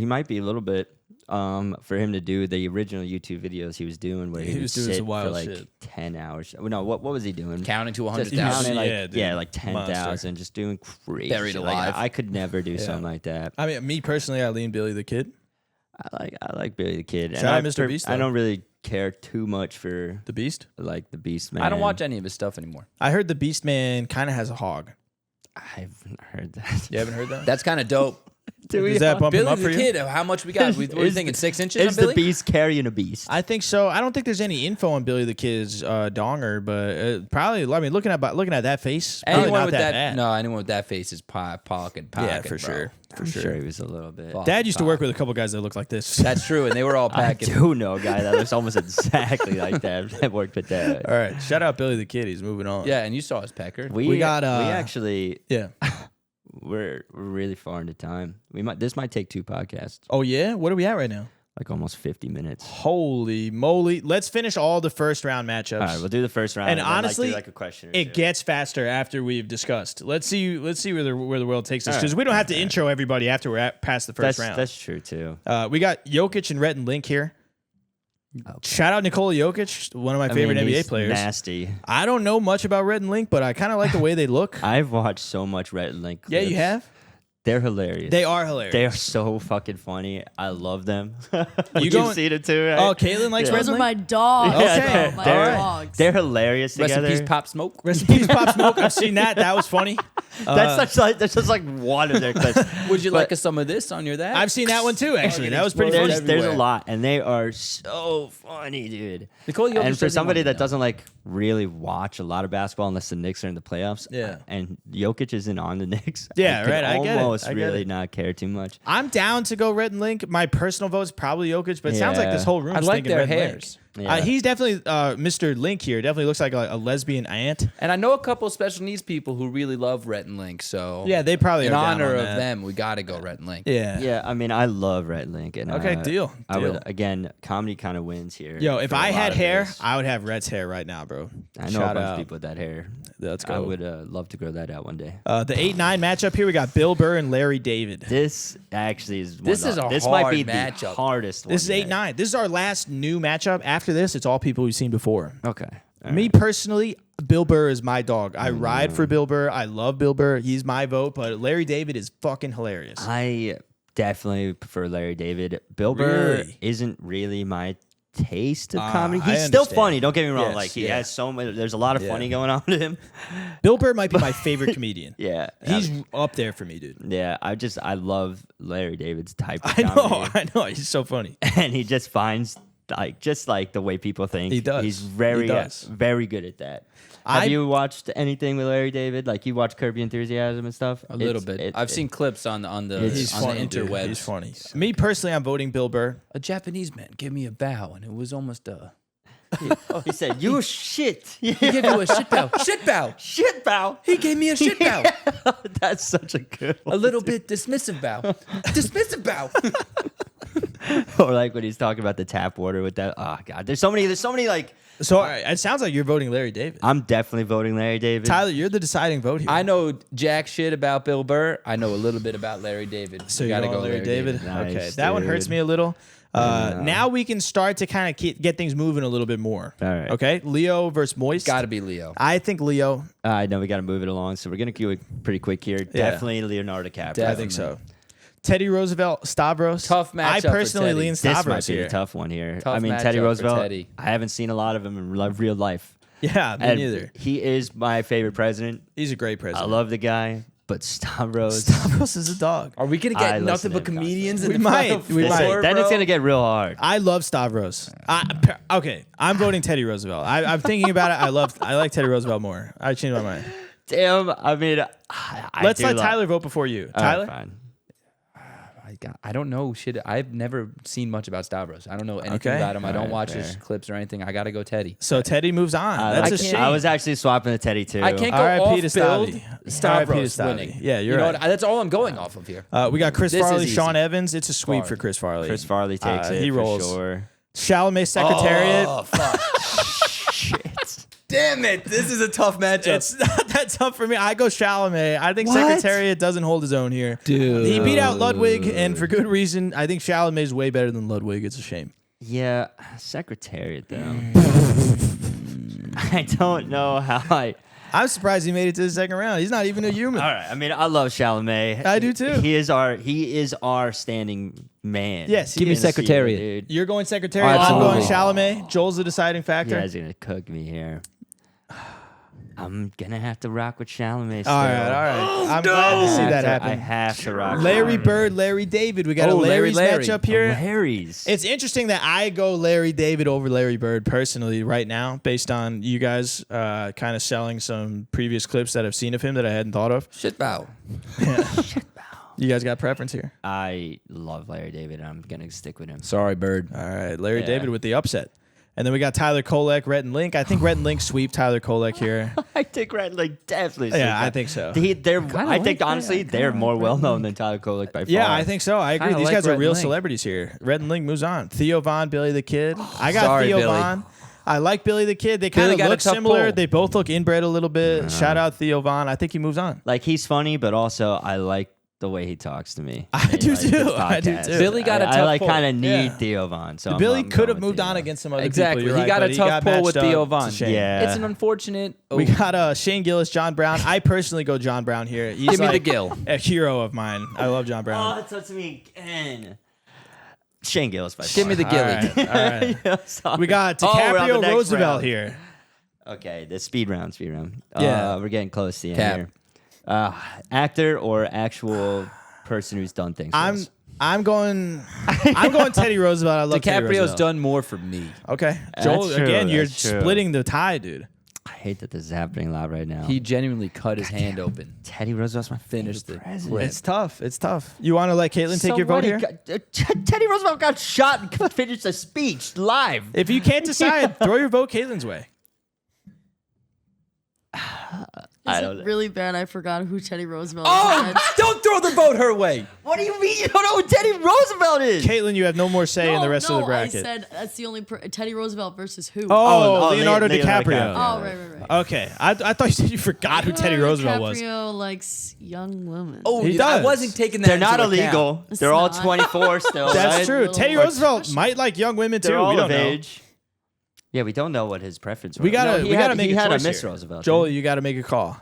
S2: might be a little bit. For him to do the original YouTube videos he was doing, where he
S1: He
S2: would
S1: was doing
S2: sit
S1: some wild
S2: for like
S1: shit.
S2: 10 hours. No, what was he doing?
S3: Counting to
S2: Just
S3: 100,000.
S2: counting, like,
S1: Yeah, dude.
S2: yeah, like
S1: Monster.
S2: 10,000, just doing crazy.
S3: Buried
S2: shit.
S3: alive.
S2: Like, I could never do something like that.
S1: I mean, me personally, I lean Billy the Kid.
S2: I like Billy the Kid.
S1: Shout out Mr. Beast,
S2: I
S1: though.
S2: don't really care too much for
S1: The Beast?
S2: like the Beast Man.
S3: I don't watch any of his stuff anymore.
S1: I heard the Beast Man kind of has a hog.
S2: I haven't heard that.
S1: You haven't heard that?
S3: That's kind of dope.
S1: Does that bump him
S3: Billy
S1: up for
S3: the
S1: you?
S3: Kid, how much we got? What are you
S2: Is
S3: thinking,
S2: the-
S3: 6 inches on
S2: Is
S3: Billy?
S2: the Beast carrying a beast?
S1: I think so. I don't think there's any info on Billy the Kid's donger, but probably. I mean, looking at that face, probably
S3: Anyone
S1: not
S3: with
S1: that
S3: that,
S1: bad.
S3: no, anyone with that face is pocket.
S1: Yeah, for
S3: bro.
S1: sure.
S2: I'm sure he was a little bit.
S3: Fuck.
S1: Dad used to work with a couple guys that look like this.
S3: That's true, and they were all
S2: I
S3: packing.
S2: do know a guy that looks almost exactly like that. That worked with that.
S1: All right, shout out Billy the Kid. He's moving on.
S3: Yeah, and you saw his pecker.
S1: We got,
S2: we actually
S1: yeah.
S2: we're really far into time. This might take 2 podcasts,
S1: Oh yeah, what are we at right now?
S2: like almost 50 minutes.
S1: Holy moly! Let's finish all the first round matchups.
S2: All right, we'll do the first round,
S1: And
S2: then,
S1: honestly,
S2: do like a question. Or
S1: It
S2: two.
S1: gets faster after we've discussed. Let's see where the world takes us
S2: All
S1: because
S2: right.
S1: we don't have to intro everybody after we're past the first round.
S2: That's true too.
S1: We got Jokic and Rhett and Link here.
S2: Okay.
S1: Shout out Nikola Jokic, one of my favorite
S2: mean,
S1: NBA
S2: he's
S1: players.
S2: Nasty.
S1: I don't know much about Rhett and Link, but I kind of like the way they look.
S2: I've watched so much Rhett and Link.
S1: Yeah, you
S2: clips.
S1: have.
S2: They're hilarious.
S1: They are hilarious.
S2: They are so fucking funny. I love them.
S1: You
S2: You've
S1: going-
S2: seen it too, right?
S1: Oh, Caitlin likes
S2: Yeah.
S1: Rhett
S4: Those
S1: and
S4: are
S1: Link.
S4: my dogs.
S1: Okay.
S4: bro, my
S2: they're,
S4: dogs.
S2: they're hilarious
S3: Rest in
S2: together.
S3: peace, Pop Smoke.
S1: Rest in peace, Pop Smoke. I've seen that. That was funny.
S2: That's just like one of their clips.
S3: Would you
S2: But
S3: like some of this on your that?
S1: I've seen that one too. Actually, that was pretty
S3: There's-
S1: funny.
S2: There's a
S3: everywhere.
S2: lot, and they are so funny, dude.
S3: Nicole Jokic
S2: And for
S3: doesn't
S2: somebody
S3: want
S2: that
S3: to know.
S2: doesn't like really watch a lot of basketball unless the Knicks are in the playoffs,
S1: Yeah.
S2: and Jokic isn't on the Knicks,
S1: Yeah,
S2: I could
S1: right, I get it.
S2: almost
S1: I get
S2: really
S1: it.
S2: not care too much.
S1: I'm down to go Rhett and Link. My personal vote is probably Jokic, but it sounds like
S2: Yeah.
S1: this whole room
S3: I
S1: is
S3: like
S1: thinking
S3: their
S1: Rhett and Link.
S3: hairs.
S2: Yeah.
S1: He's definitely Mr. Link here. Definitely looks like a lesbian aunt.
S3: And I know a couple of special needs people who really love Rhett and Link, so
S1: Yeah, they probably
S3: in
S1: are down
S3: honor
S1: on
S3: of
S1: that.
S3: them, we got to go Rhett and Link.
S1: Yeah.
S2: Yeah, I mean, I love Rhett and Link, and
S1: Okay, deal.
S2: I
S1: deal.
S2: would again, comedy kind of wins here.
S1: Yo, if
S2: for a
S1: I
S2: lot
S1: had
S2: of
S1: hair,
S2: this.
S1: I would have Rhett's hair right now, bro.
S2: I know
S1: Shout
S2: a bunch
S1: out.
S2: of people with that hair.
S1: Let's go.
S2: I would love to grow that out one day.
S1: The 8-9 matchup here, we got Bill Burr and Larry David.
S2: This actually is one
S3: This
S2: of
S3: is
S2: the-
S3: a
S2: this might
S3: hard
S2: be the
S3: matchup.
S2: hardest.
S1: This is
S2: one yet.
S1: 8-9. This is our last new matchup. After this, it's all people we've seen before.
S2: Okay. All
S1: Me
S2: right.
S1: personally, Bill Burr is my dog. I ride for Bill Burr. I love Bill Burr. He's my vote, but Larry David is fucking hilarious.
S2: I definitely prefer Larry David. Bill Burr
S1: Really?
S2: isn't really my taste of comedy.
S1: I
S2: He's still
S1: understand.
S2: funny. Don't get me wrong.
S1: Yes,
S2: like he
S1: yeah.
S2: has so many. There's a lot of
S1: Yeah.
S2: funny going on with him.
S1: Bill Burr might be my favorite comedian.
S2: Yeah.
S1: He's up there for me, dude.
S2: Yeah. I love Larry David's type of
S1: I know,
S2: comedy.
S1: I know. He's so funny.
S2: And he just finds like the way people think.
S1: He does.
S2: He's very
S1: He does.
S2: very good at that.
S1: I-
S2: Have you watched anything with Larry David? Like you watch Curb Your Enthusiasm and stuff?
S3: A little bit. I've seen clips on the
S1: He's
S3: on
S1: funny,
S3: the
S1: dude.
S3: interwebs.
S1: He's funny. Me personally, I'm voting Bill Burr.
S3: A Japanese man gave me a bow, and it was almost a.
S2: He said, "You shit."
S3: He gave you a shit bow. Shit bow.
S2: Shit bow.
S3: He gave me a shit bow.
S2: That's such a good
S3: A
S2: one.
S3: little bit dismissive bow. Dismissive bow.
S2: Or like when he's talking about the tap water with that. Oh God, there's so many like.
S1: So it sounds like you're voting Larry David.
S2: I'm definitely voting Larry David.
S1: Tyler, you're the deciding vote here.
S3: I know jack shit about Bill Burr. I know a little bit about Larry David.
S1: So you
S3: gotta
S1: go Larry David.
S2: Nice,
S1: Okay, that one hurts
S2: dude.
S1: me a little. Now we can start to kind of get things moving a little bit more.
S2: All right.
S1: Okay, Leo versus Moist.
S3: Got to be Leo.
S1: I think Leo.
S2: I know we got to move it along, so we're gonna keep it pretty quick here. Definitely Leonardo DiCaprio.
S1: I think so. Teddy Roosevelt, Stavros.
S3: Tough matchup
S1: I
S3: for
S1: personally
S3: Teddy.
S1: lean
S2: This might
S1: Stavros
S2: be
S1: here.
S2: a tough one here.
S3: Tough
S2: I mean,
S3: matchup
S2: Teddy
S3: for
S2: Roosevelt.
S3: Teddy.
S2: I haven't seen a lot of him in real life.
S1: Yeah, me
S2: And
S1: neither.
S2: He is my favorite president.
S1: He's a great
S2: I
S1: president.
S2: love the guy, but Stavros.
S1: Stavros is a dog.
S3: Are we gonna
S2: I
S3: get
S2: listen
S3: nothing
S2: to
S3: but
S2: him
S3: comedians?
S1: We
S3: in the
S1: might.
S3: Final
S1: We might.
S3: Four,
S2: Then it's
S3: bro?
S2: gonna get real hard.
S1: I love Stavros. Okay, I'm voting Teddy Roosevelt. I'm thinking about it. I like Teddy Roosevelt more. I changed my mind.
S2: Damn. I mean,
S1: Let's let Tyler vote before you. Tyler?
S2: Fine.
S3: I don't know shit. I've never seen much about Stavros. I don't know anything
S1: Okay.
S3: about him. I don't
S2: Alright,
S3: watch his
S2: fair.
S3: clips or anything. I gotta go Teddy.
S1: So Teddy moves on. That's a
S3: can't-
S1: shame.
S2: I was actually swapping the Teddy too.
S3: I can't go
S1: R.I.P.
S3: off
S1: to Stavi.
S3: build.
S1: R.I.P. to
S3: Stavros
S1: Stavi.
S3: winning.
S1: Yeah, you're
S3: you know
S1: right.
S3: what? That's all I'm going off of here.
S1: We got Chris
S3: This is
S1: Farley,
S3: easy.
S1: Sean Evans. It's a sweep
S3: Farley.
S1: for Chris Farley.
S2: Chris Farley takes it.
S1: He
S2: for
S1: rolls.
S2: Sure.
S1: Chalamet Secretariat.
S3: Oh fuck!
S2: Shit.
S3: Damn it! This is a tough matchup.
S1: It's not that tough for me. I go Chalamet. I think
S2: What?
S1: Secretariat doesn't hold his own here.
S3: Dude.
S1: He beat out Ludwig, and for good reason. I think Chalamet is way better than Ludwig. It's a shame.
S2: Yeah, Secretariat though. I don't know how
S1: I'm surprised he made it to the second round. He's not even a human.
S2: All right. I mean, I love Chalamet.
S1: I do too.
S2: He is our standing man.
S1: Yes, he
S3: Give me
S1: is.
S3: Secretariat.
S2: dude.
S1: You're going Secretariat. I'm going
S3: Absolutely.
S1: Chalamet. Joel's the deciding
S2: You
S1: factor.
S2: guys are gonna cook me here. I'm gonna have to rock with Chalamet. Still.
S1: All right. I'm glad to see that
S2: I
S1: happen.
S2: have to rock.
S1: Larry
S2: Chalamet.
S1: Bird, Larry David. We got a Larry's
S3: Larry.
S1: matchup here.
S2: Larry's.
S1: It's interesting that I go Larry David over Larry Bird personally right now, based on you guys kind of selling some previous clips that I've seen of him that I hadn't thought of.
S3: Shit bow.
S1: You guys got preference here?
S2: I love Larry David. I'm gonna stick with him.
S3: Sorry, Bird.
S1: All right, Larry
S2: Yeah.
S1: David with the upset. And then we got Tyler Kolek, Rhett and Link. I think Rhett and Link sweep Tyler Kolek here.
S2: I think Red like definitely.
S1: Yeah, I think so.
S2: I think honestly they're more well known than Tyler Kolek by far.
S1: Yeah, I think so. I agree.
S3: Kinda
S1: These
S3: like
S1: guys are
S3: Rhett and
S1: real
S3: Link.
S1: celebrities here. Rhett and Link moves on. Theo Von, Billy the Kid. I got
S3: Sorry,
S1: Theo
S3: Billy.
S1: Von. I like Billy the Kid. They
S3: Billy
S1: kind of
S3: got a
S1: look
S3: tough
S1: similar.
S3: pull.
S1: They both look inbred a little bit. Shout out Theo Von. I think he moves on.
S2: Like he's funny, but also I like the way he talks to me.
S1: I do
S2: his
S1: too. I do
S2: podcast.
S1: too.
S3: Billy got a
S2: I
S3: tough
S2: like
S3: pull.
S2: kind of need
S1: Yeah.
S2: Theo Von. So
S1: Billy
S2: I'm
S1: could
S2: going
S1: have
S2: with
S1: moved
S2: Theo
S1: on
S2: Von.
S1: against some other
S3: Exactly.
S1: people. You're
S3: He
S1: right,
S3: got a
S1: but
S3: tough pull
S1: matched
S3: with
S1: up.
S3: Theo
S1: It's a
S3: Von.
S1: shame.
S2: Yeah.
S3: It's an unfortunate.
S1: We got Shane Gillis, John Brown. I personally go John Brown here. He's
S3: Give me the
S1: like
S3: Gill.
S1: a hero of mine. I love John Brown.
S2: Oh, it's up to me again. Shane Gillis by
S3: Give me the
S1: All
S3: Gilly.
S1: right, all right.
S2: Yeah, sorry.
S1: We got
S2: Oh, we're on the
S1: DiCaprio
S2: next
S1: Roosevelt
S2: round.
S1: here.
S2: Okay, the speed round.
S1: Yeah.
S2: We're getting close to the
S3: Cap.
S2: end here. Actor or actual person who's done things. for us?
S1: I'm going Teddy Roosevelt. I love Teddy
S3: DiCaprio's
S1: Roosevelt.
S3: done more for me.
S1: Okay. Joel,
S2: That's true,
S1: again, you're
S2: that's true.
S1: splitting the tie, dude.
S2: I hate that this is happening live right now.
S3: He genuinely cut his hand open.
S2: Teddy Roosevelt's my
S3: Finished
S2: favorite
S3: the
S2: president.
S3: clip.
S1: It's tough. It's tough. You want to let Caitlin take your vote here?
S2: Teddy Roosevelt got shot and finished a speech live.
S1: If you can't decide, throw your vote Caitlin's way.
S2: I
S4: Is
S2: don't
S4: it
S2: know.
S4: really bad? I forgot who Teddy Roosevelt
S3: Oh,
S4: is.
S3: don't throw the vote her way.
S2: What do you mean you don't know who Teddy Roosevelt is?
S1: Caitlin, you have no more say in the rest of the
S4: I
S1: bracket.
S4: said that's the only Teddy Roosevelt versus who?
S1: Oh,
S2: Oh,
S1: Leonardo
S2: Leonardo
S1: DiCaprio.
S2: DiCaprio.
S4: Oh, right.
S1: Okay. I thought you said you forgot who Teddy Roosevelt was.
S4: DiCaprio likes young women.
S3: Oh,
S1: He
S3: I
S1: does.
S3: wasn't taking that.
S2: They're not
S3: into account.
S2: illegal.
S4: It's
S2: They're all
S4: not.
S2: 24 still.
S1: That's
S2: right?
S1: true.
S4: Little
S1: Teddy
S4: more
S1: Roosevelt
S4: discussion.
S1: might like young women too.
S2: They're all
S1: We don't
S2: of
S1: know.
S2: age. Yeah, we don't know what his preference was.
S1: We gotta make
S2: he
S1: a
S2: had
S1: choice
S2: a Miss
S1: here.
S2: Roosevelt.
S1: Joel, you gotta make a call.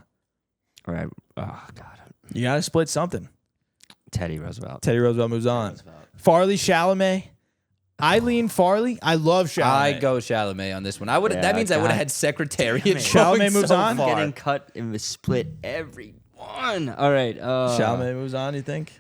S2: All right. Oh God.
S1: You gotta split something.
S2: Teddy Roosevelt.
S1: Teddy Roosevelt moves on. Farley Chalamet. Eileen Farley. I love Chalamet.
S3: I go Chalamet on this one. I would.
S2: Yeah,
S3: that means I would have
S2: God.
S3: had Secretariat.
S1: Chalamet
S3: going
S1: moves
S3: so
S1: on.
S3: far.
S2: Getting cut and split every one. All right.
S1: Chalamet moves on, you think?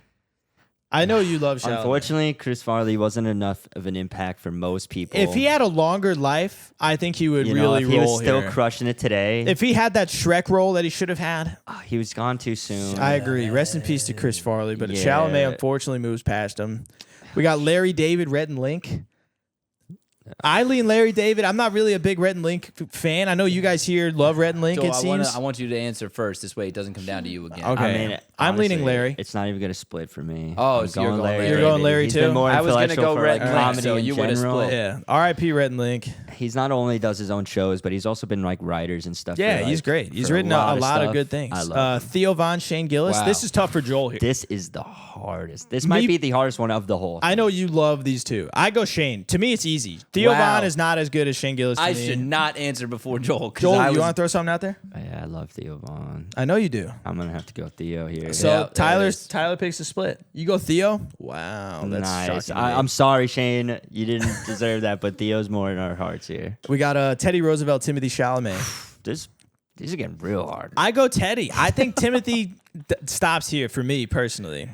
S1: I know you love Chalamet.
S2: Unfortunately, Chris Farley wasn't enough of an impact for most people.
S1: If he had a longer life, I think he would
S2: you know,
S1: really
S2: if he
S1: roll
S2: was still
S1: here.
S2: crushing it today,
S1: If he had that Shrek role that he should have had,
S2: he was gone too soon.
S1: I agree. Rest in peace to Chris Farley, but
S2: Yeah.
S1: Chalamet unfortunately moves past him. We got Larry David, Rhett and Link. I lean Larry David. I'm not really a big Rhett and Link fan. I know you guys here love Rhett and Link.
S3: Joel,
S1: It seems.
S3: I want you to answer first. This way it doesn't come down to you again.
S1: Okay.
S2: I mean,
S1: I'm leaning
S2: honestly,
S1: Larry.
S2: It's not even gonna split for me.
S3: Oh,
S2: I'm
S3: so you're going Larry.
S1: You're going
S2: David.
S1: Larry
S2: He's
S1: too?
S2: been more
S3: I was gonna
S2: influential
S3: go
S2: for,
S3: Rhett
S2: like,
S3: and Link,
S2: comedy
S3: so
S2: in
S3: you would've
S2: general.
S3: split.
S1: Yeah. R.I.P. Rhett and Link.
S2: He's not only does his own shows, but he's also been like writers and stuff.
S1: Yeah,
S2: for,
S1: he's
S2: like,
S1: great. He's
S2: for
S1: written a lot of
S2: stuff.
S1: good things.
S2: I love him.
S1: Theo Von, Shane Gillis.
S3: Wow.
S1: This is tough for Joel here.
S2: This is the hardest. This might be the hardest one of the whole.
S1: I know you love these two. I go Shane. To me, it's easy. Theo
S3: Wow.
S1: Von is not as good as Shane Gillis. To
S3: I
S1: me.
S3: should not answer before Joel. 'Cause
S1: Joel,
S3: I
S1: you
S3: was-
S1: want to throw something out there?
S2: Yeah, I love Theo Von.
S1: I know you do.
S2: I'm gonna have to go Theo here.
S1: So
S3: Yeah, there it is.
S1: Tyler picks a split. You go Theo. Wow, that's
S2: Nice.
S1: shocking. to me.
S2: I'm sorry, Shane. You didn't deserve that, but Theo's more in our hearts here.
S1: We got Teddy Roosevelt, Timothy Chalamet.
S2: These are getting real hard.
S1: I go Teddy. I think Timothy stops here for me personally.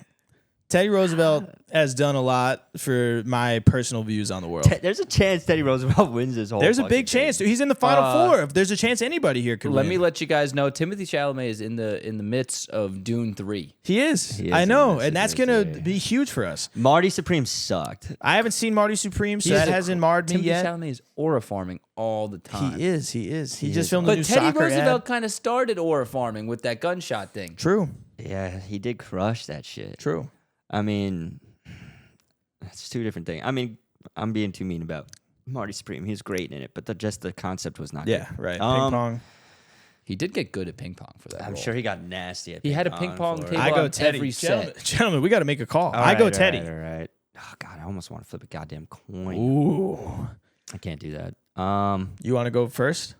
S1: Teddy Roosevelt has done a lot for my personal views on the world.
S2: There's a chance Teddy Roosevelt wins this whole.
S1: There's a
S2: fucking
S1: big
S2: thing.
S1: chance. Dude. He's in the final four. If there's a chance anybody here could
S3: Let
S1: win.
S3: me let you guys know. Timothy Chalamet is in the midst of Dune 3.
S1: He is.
S2: He is
S1: I
S2: in
S1: know,
S2: this
S1: and that's
S2: series,
S1: gonna
S2: yeah.
S1: be huge for us.
S2: Marty Supreme sucked.
S1: I haven't seen Marty Supreme, so
S3: He's
S1: that
S3: a-
S1: hasn't marred me
S3: Timothy
S1: yet.
S3: Chalamet is aura farming all the time.
S1: He is. He just
S2: is.
S1: filmed a new
S3: But Teddy
S1: soccer
S3: Roosevelt
S1: ad.
S3: kind of started aura farming with that gunshot thing.
S1: True.
S2: Yeah, he did crush that shit.
S1: True.
S2: I mean, it's two different things. I mean, I'm being too mean about Marty Supreme. He was great in it, but just the concept was not.
S1: Yeah.
S2: good.
S1: Right. Ping
S2: Um,
S1: pong.
S3: He did get good at ping pong for that
S2: I'm
S3: role.
S2: sure he got nasty at.
S3: He had a ping pong
S2: for it.
S3: table.
S1: I go
S3: on
S1: Teddy.
S3: every
S1: Gentlemen,
S3: set.
S1: gentlemen, we got to make a call.
S2: All
S1: I go
S2: right,
S1: Teddy.
S2: All right. Oh God, I almost want to flip a goddamn coin.
S1: Ooh.
S2: I can't do that.
S1: You want to go first?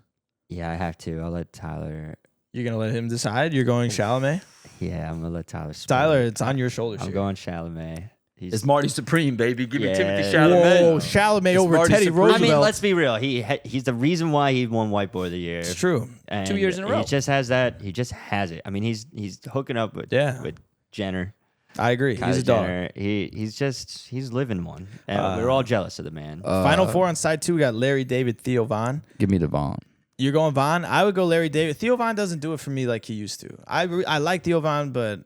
S2: Yeah, I have to. I'll let Tyler.
S1: You're gonna let him decide. You're going Chalamet.
S2: Yeah, I'm gonna let Tyler.
S1: Tyler, it's on your shoulders.
S2: I'm
S1: here.
S2: going Chalamet.
S3: It's Marty Supreme, baby. Give me
S2: Yeah.
S3: Timothy
S1: Whoa,
S3: Chalamet.
S1: Chalamet
S3: It's
S1: over
S3: Marty
S1: Teddy
S3: Supreme.
S1: Roosevelt.
S2: I mean, let's be real. He's the reason why he won White Boy of the Year.
S1: It's true.
S2: And
S3: 2 years in a row.
S2: He just has that. He just has it. I mean, he's hooking up with Jenner.
S1: I agree. He's
S2: Kylie
S1: a dog.
S2: Jenner. He's living one. And we're all jealous of the man.
S1: Final four on side two. We got Larry David, Theo Von.
S3: Give me Devon.
S1: You're going Von. I would go Larry David. Theo Von doesn't do it for me like he used to. I like Theo Von, but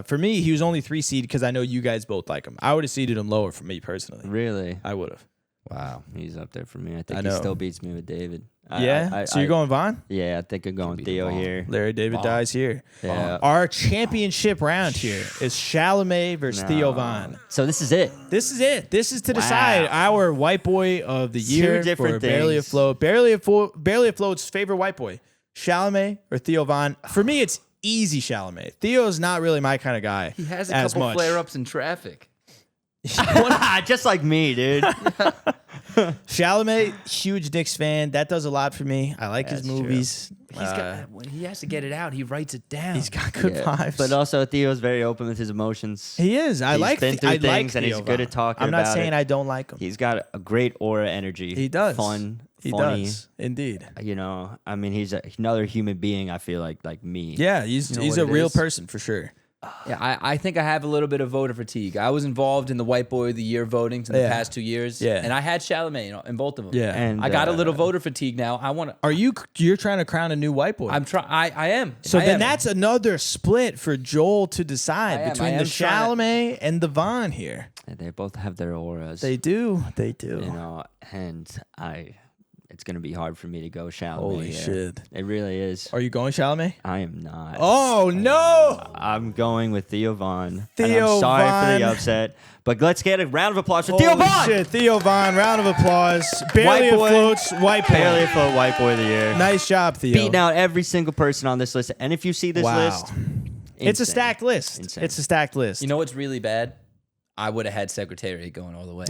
S1: for me, he was only 3 seed because I know you guys both like him. I would have seeded him lower for me personally.
S2: Really?
S1: I would have.
S3: Wow.
S2: He's up there for me. I think
S1: I
S2: he
S1: know.
S2: still beats me with David.
S1: Yeah. So you're going Von?
S2: Yeah, I think I'm going
S3: be
S2: Theo
S3: Devon.
S2: here.
S1: Larry David dies here.
S2: Yeah.
S1: Our championship round here is Chalamet versus Theo Von.
S2: So this is it.
S1: This is it. This is to decide our white boy of the year
S2: different
S1: for Barely
S2: things.
S1: Afloat. Barely Afloat's favorite white boy, Chalamet or Theo Von. For me, it's easy Chalamet. Theo's not really my kind of guy.
S3: He has a
S1: as
S3: couple
S1: much.
S3: flare-ups in traffic.
S2: Just like me, dude.
S1: Chalamet, huge Knicks fan. That does a lot for me. I like his
S2: That's true.
S1: movies.
S3: When he has to get it out, he writes it down.
S1: He's got good vibes.
S2: But also Theo's very open with his emotions.
S1: he is. I
S2: He's
S1: like.
S2: been through
S1: I like
S2: things and he's
S1: Theo
S2: good
S1: Von.
S2: at talking
S1: I'm not
S2: about
S1: saying
S2: it.
S1: I don't like him.
S2: He's got a great aura energy.
S1: He does.
S2: Fun.
S1: He
S2: funny.
S1: does indeed.
S2: You know, I mean, he's another human being. I feel like me.
S1: Yeah, he's
S3: know
S1: he's
S3: what
S1: a
S3: it
S1: real
S3: is?
S1: person for sure.
S3: Yeah, I think I have a little bit of voter fatigue. I was involved in the White Boy of the Year votings in the
S1: Yeah.
S3: past 2 years.
S1: Yeah.
S3: And I had Chalamet, in both of them.
S1: Yeah.
S2: And
S3: I got a little voter fatigue now. I want to.
S1: You're trying to crown a new white boy?
S3: I'm trying. I am.
S1: So
S3: I
S1: then
S3: am.
S1: that's another split for Joel to decide
S3: I am.
S1: between
S3: I
S1: the
S3: am trying
S1: Chalamet and the Von here.
S2: They both have their auras.
S1: They do. They do.
S2: You know, and it's gonna be hard for me to go Chalamet.
S1: Holy
S2: here.
S1: shit.
S2: It really is.
S1: Are you going Chalamet?
S2: I am not.
S1: Oh, no.
S2: I'm going with Theo Von. And
S1: Theo
S2: I'm sorry for the
S1: Von.
S2: upset, but let's get a round of applause for Theo
S1: Holy
S2: Von.
S1: shit. Theo Von, round of applause. Barely
S2: White boy.
S1: Afloat's white boy.
S2: Barely Afloat White Boy of the Year.
S1: Nice job, Theo.
S2: Beating out every single person on this list. And if you see this
S1: Wow.
S2: list,
S1: It's a
S2: insane.
S1: stacked list.
S2: Insane.
S1: It's a stacked list.
S3: You know what's really bad? I would have had Secretariat going all the way.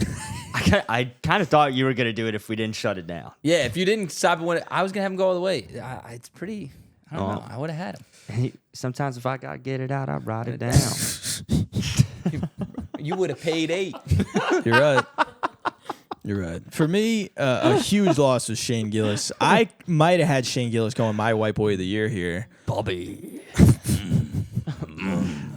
S2: I kind of thought you were gonna do it if we didn't shut it down.
S3: Yeah, if you didn't stop it when I was gonna have him go all the way. It's pretty. I don't know. I would have had him.
S2: Sometimes if I gotta get it out, I write it down.
S3: You would have paid 8.
S1: You're right. You're right. For me, a huge loss was Shane Gillis. I might have had Shane Gillis going my white boy of the year here.
S2: Bobby.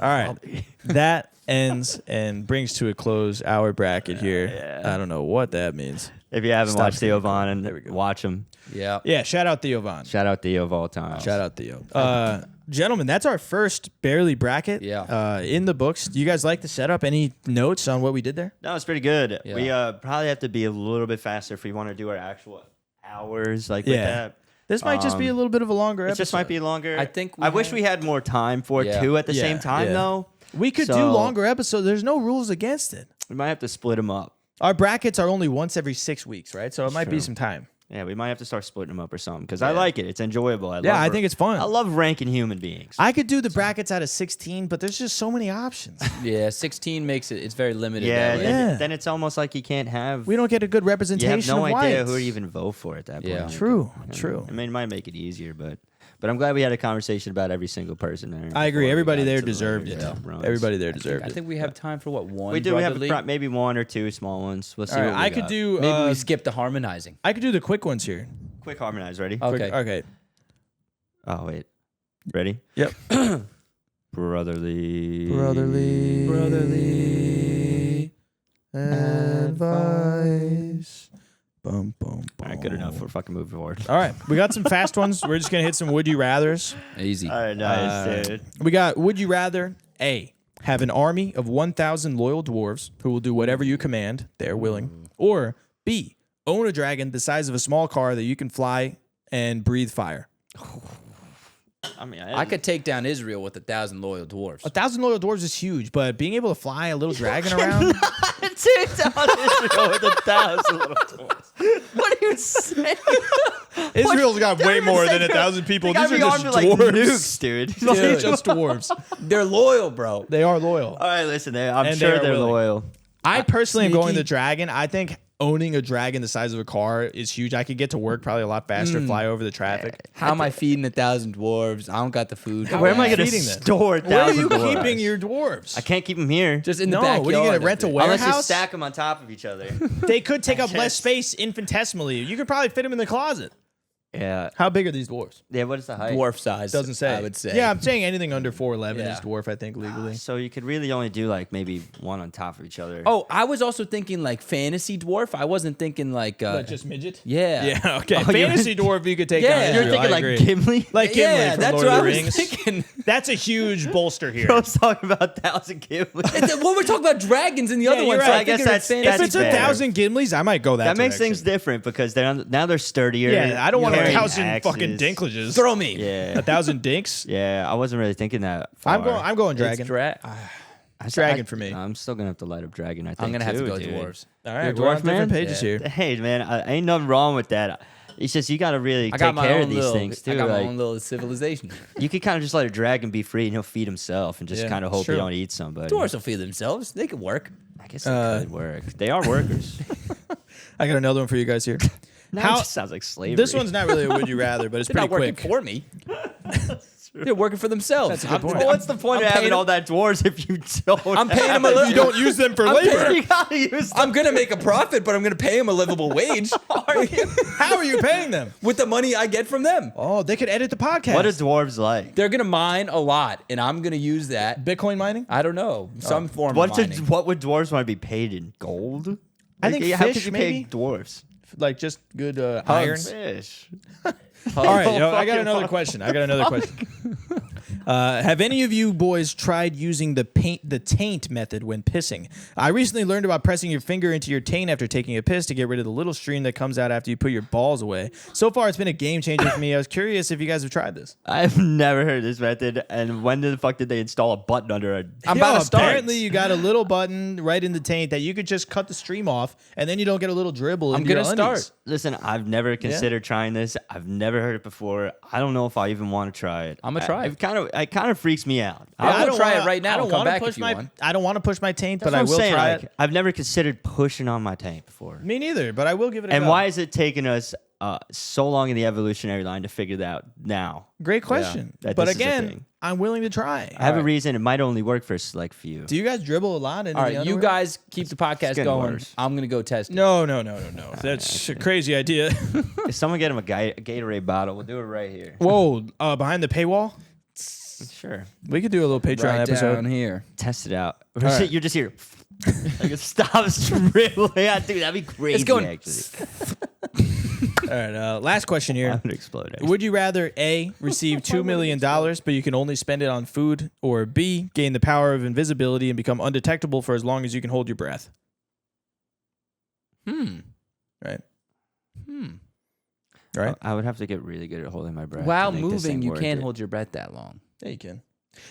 S1: All right. That ends and brings to a close our bracket here.
S2: Yeah.
S1: I don't know what that means.
S2: If you haven't
S1: Stop
S2: watched Theo
S1: thinking.
S2: Von,
S1: There we go.
S2: watch him.
S3: Yeah.
S1: Yeah, shout out Theo Von.
S2: Shout out Theo of all time.
S1: Shout out Theo. gentlemen, that's our first Barely bracket.
S3: Yeah.
S1: In the books. Do you guys like the setup? Any notes on what we did there?
S2: No, it's pretty good.
S3: Yeah.
S2: We probably have to be a little bit faster if we want to do our actual hours like with
S1: Yeah.
S2: that.
S1: This might just be a little bit of a longer
S2: It
S1: episode.
S2: just might be longer.
S3: I think
S2: I wish we had more time for it
S3: Yeah.
S2: too at the
S1: Yeah,
S2: same time
S1: yeah.
S2: though.
S1: We could do
S2: So-
S1: longer episodes. There's no rules against it.
S2: We might have to split them up.
S1: Our brackets are only once every 6 weeks, right? So it might be
S2: true.
S1: some time.
S2: Yeah, we might have to start splitting them up or something because I like it. It's enjoyable.
S1: I think it's fun.
S2: I love ranking human beings.
S1: I could do the brackets out of 16, but there's just so many options.
S3: Yeah, 16 makes it. It's very limited.
S2: yeah,
S3: that way.
S1: Yeah.
S2: then it's almost like you can't have.
S1: We don't get a good
S2: You
S1: representation
S2: have no
S1: of
S2: idea
S1: whites.
S2: who to even vote for at that point.
S3: Yeah.
S1: True,
S2: I
S1: true.
S2: mean, it might make it easier, but I'm glad we had a conversation about every single person there.
S1: I agree.
S2: before we
S1: Everybody
S2: got
S1: there
S2: into the
S1: deserved
S2: later
S1: it.
S2: rounds.
S1: Everybody there deserved
S3: I
S1: it.
S3: think we have time for what, one?
S2: We do. We have
S3: brotherly?
S2: maybe 1 or 2 small ones. We'll see.
S1: All
S2: what
S1: right,
S2: we
S1: I could
S2: got.
S1: do.
S3: Maybe we skip the harmonizing.
S1: I could do the quick ones here.
S2: Quick harmonize. Ready?
S3: Okay.
S1: Okay.
S2: Oh wait. Ready?
S1: Yep.
S2: Brotherly.
S1: Brotherly advice. Bum, bum, bum.
S2: All right, good enough. We're fucking moving forward.
S1: All right, we got some fast ones. We're just gonna hit some would you rather's.
S3: Easy.
S2: All right, nice, dude.
S1: We got would you rather A, have an army of 1,000 loyal dwarves who will do whatever you command, they're willing, or B, own a dragon the size of a small car that you can fly and breathe fire.
S2: I mean,
S3: I could take down Israel with 1,000 loyal dwarves.
S1: 1,000 loyal dwarves is huge, but being able to fly a little dragon around,
S2: take down Israel with 1,000 little dwarves.
S4: What are you saying?
S1: Israel's got way more than 1,000 people. These are just dwarves.
S2: Like nukes, dude.
S1: Dude, just dwarves.
S3: They're loyal, bro.
S1: They are loyal.
S2: All right, listen, I'm
S1: And
S2: sure
S1: they are
S2: they're
S1: willing.
S2: loyal.
S1: I personally am going
S3: sneaky.
S1: the dragon. I think owning a dragon the size of a car is huge. I could get to work probably a lot faster, fly over the traffic.
S3: How am I feeding 1,000 dwarves? I don't got the food.
S2: Where am I going to
S1: feeding them?
S2: store 1,000
S1: Where are you
S2: dwarves?
S1: keeping your dwarves?
S2: I can't keep them here.
S3: Just in the
S1: No,
S3: backyard.
S1: what are you gonna rent a
S2: Unless you
S1: warehouse?
S2: stack them on top of each other.
S1: They could take up less
S2: Just-
S1: space infinitesimally. You could probably fit them in the closet.
S2: Yeah.
S1: How big are these dwarves?
S2: Yeah, what is the height?
S3: Dwarf size.
S1: Doesn't say.
S3: I would say.
S1: Yeah, I'm saying anything under 4'11"
S3: Yeah.
S1: is dwarf, I think, legally.
S2: So you could really only do like maybe one on top of each other.
S3: Oh, I was also thinking like fantasy dwarf. I wasn't thinking like.
S1: But just midget?
S3: Yeah.
S1: Yeah, okay.
S2: Oh,
S1: Fantasy dwarf you could take
S3: Yeah.
S1: down
S3: You're
S1: Israel,
S2: You're thinking
S1: I
S2: like
S1: agree.
S2: Gimli?
S1: Like Gimli
S3: Yeah,
S1: from
S3: that's
S1: Lord
S3: what
S1: of
S3: I
S1: the
S3: was
S1: Rings.
S3: thinking.
S1: That's a huge bolster here.
S2: I was talking about 1,000 Gimli.
S3: Well, we're talking about dragons in the other
S1: you're
S3: one.
S1: right.
S3: So
S1: I
S3: I
S2: guess
S3: guess
S2: that's-
S3: fantasy.
S1: If it's
S2: fair.
S1: 1,000 Gimlis, I might go that
S2: That makes
S1: direction.
S2: things different because now they're sturdier.
S1: Yeah, I don't want
S2: carrying
S1: 1,000
S2: axes.
S1: fucking dinklages.
S3: Throw me.
S2: Yeah.
S1: 1,000 dinks?
S2: Yeah, I wasn't really thinking that far.
S1: I'm going
S3: It's
S1: dragon. Dragon for me.
S2: I'm still gonna have to light up dragon. I think
S3: I'm gonna have to
S2: too,
S3: go
S2: dude.
S3: dwarves.
S1: All
S2: You're a
S1: right, we're on
S2: dwarf man?
S1: different pages
S3: Yeah.
S1: here.
S2: Hey man, ain't nothing wrong with that. It's just you gotta really
S3: I
S2: take
S3: got my
S2: care
S3: own
S2: of these
S3: little.
S2: things too.
S3: I got my
S2: Like,
S3: own little civilization.
S2: you could kind of just let a dragon be free and he'll feed himself and just
S1: Yeah,
S2: kind of hope
S1: sure.
S2: he don't eat somebody.
S3: Dwarves will feed themselves. They can work.
S2: I guess they could work. They are workers.
S1: I got another one for you guys here.
S2: Now
S1: How-
S2: it just sounds like slavery.
S1: This one's not really a would you rather, but it's
S3: They're
S1: pretty
S3: not working
S1: quick.
S3: for me. They're working for themselves.
S1: That's a good
S3: I'm-
S1: point.
S2: Well, what's the point
S3: I'm
S2: of having
S3: paying
S2: all that dwarves if you don't?
S3: I'm paying them a
S2: have
S3: little.
S1: You don't use them for
S3: I'm
S1: labor.
S3: paying-
S2: You gotta use them.
S3: I'm gonna make a profit, but I'm gonna pay them a livable wage
S1: How are you paying them?
S3: with the money I get from them.
S1: Oh, they could edit the podcast.
S2: What are dwarves like?
S3: They're gonna mine a lot, and I'm gonna use that.
S1: Bitcoin mining?
S3: I don't know, some form
S2: What
S3: of mining.
S2: what would dwarves want to be paid in? Gold?
S1: I think
S2: how
S1: fish,
S2: could you
S1: maybe?
S2: pay dwarves?
S1: Like just good iron?
S2: Fish.
S1: All right,
S2: Oh,
S1: I got
S2: fucking
S1: another
S2: fuck.
S1: question. Have any of you boys tried using the taint method when pissing? I recently learned about pressing your finger into your taint after taking a piss to get rid of the little stream that comes out after you put your balls away. So far, it's been a game changer for me. I was curious if you guys have tried this.
S2: I've never heard this method. And when the fuck did they install a button under a?
S3: I'm about to start.
S1: Apparently, you got a little button right in the taint that you could just cut the stream off, and then you don't get a little dribble.
S3: I'm
S1: into your
S3: gonna
S1: undies.
S3: start.
S2: Listen, I've never considered trying this. I've never heard it before. I don't know if I even want to try it.
S3: I'ma try
S2: It kind of freaks me out.
S3: I will
S1: don't
S3: try
S1: wanna-
S3: it right now
S1: I don't
S3: and come
S1: wanna
S3: back
S1: push
S3: if you
S1: my.
S3: want.
S1: I don't want to push my taint,
S2: That's
S1: but I
S2: what I'm
S1: will
S2: saying.
S1: try
S2: Like,
S1: it.
S2: I've never considered pushing on my taint before.
S1: Me neither, but I will give it a
S2: And
S1: go.
S2: why is it taking us so long in the evolutionary line to figure that out now?
S1: Great question.
S2: that
S1: But
S2: this is a
S1: again,
S2: thing.
S1: I'm willing to try.
S2: I have a reason. It might only work for a select few.
S1: Do you guys dribble a lot? Into
S3: All
S1: the
S3: right, you
S1: underwear?
S3: guys keep the podcast
S2: getting
S3: going.
S2: worse.
S3: I'm gonna go test it.
S1: No. That's a crazy idea.
S2: If someone get him a Gatorade bottle, we'll do it right here.
S1: Whoa, behind the paywall?
S2: Sure.
S1: We could do a little Patreon
S3: right
S1: episode.
S3: down here.
S2: Test it out.
S1: right.
S2: You're just here. Like it stops dribbling. Yeah, dude, that'd be crazy.
S3: It's going-
S2: Actually.
S1: right. Last question
S2: I
S1: here.
S2: would explode. Actually.
S1: Would you rather A, receive $2 million, but you can only spend it on food, or B, gain the power of invisibility and become undetectable for as long as you can hold your breath? Right? Right?
S2: I would have to get really good at holding my breath.
S3: While
S2: to make this
S3: moving,
S2: thing
S3: you
S2: worth
S3: can't
S2: it.
S3: hold your breath that long.
S1: Yeah, you can.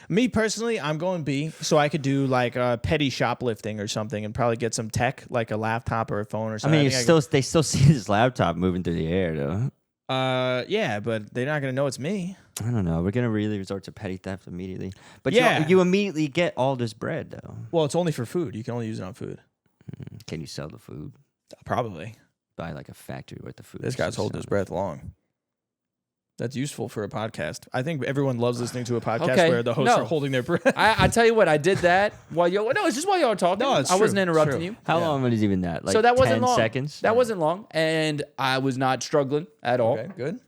S1: Me personally, I'm going B, so I could do like petty shoplifting or something and probably get some tech, like a laptop or a phone or
S2: I
S1: something.
S2: mean, they still see this laptop moving through the air, though.
S1: Yeah, but they're not gonna know it's me.
S2: I don't know. We're gonna really resort to petty theft immediately. But
S1: Yeah.
S2: you immediately get all this bread, though.
S1: Well, it's only for food. You can only use it on food.
S2: Can you sell the food?
S1: Probably.
S2: Buy like a factory worth of food.
S1: This guy's holding his breath long. That's useful for a podcast. I think everyone loves listening to a podcast where the hosts are holding their breath.
S3: I tell you what, I did that while it's just while y'all were talking.
S1: No, it's
S3: I wasn't
S1: true.
S3: interrupting
S1: True.
S3: you.
S2: How long is even that? Like
S3: So that wasn't
S2: 10
S3: long.
S2: seconds?
S3: That wasn't long, and I was not struggling at all.
S1: Okay, good.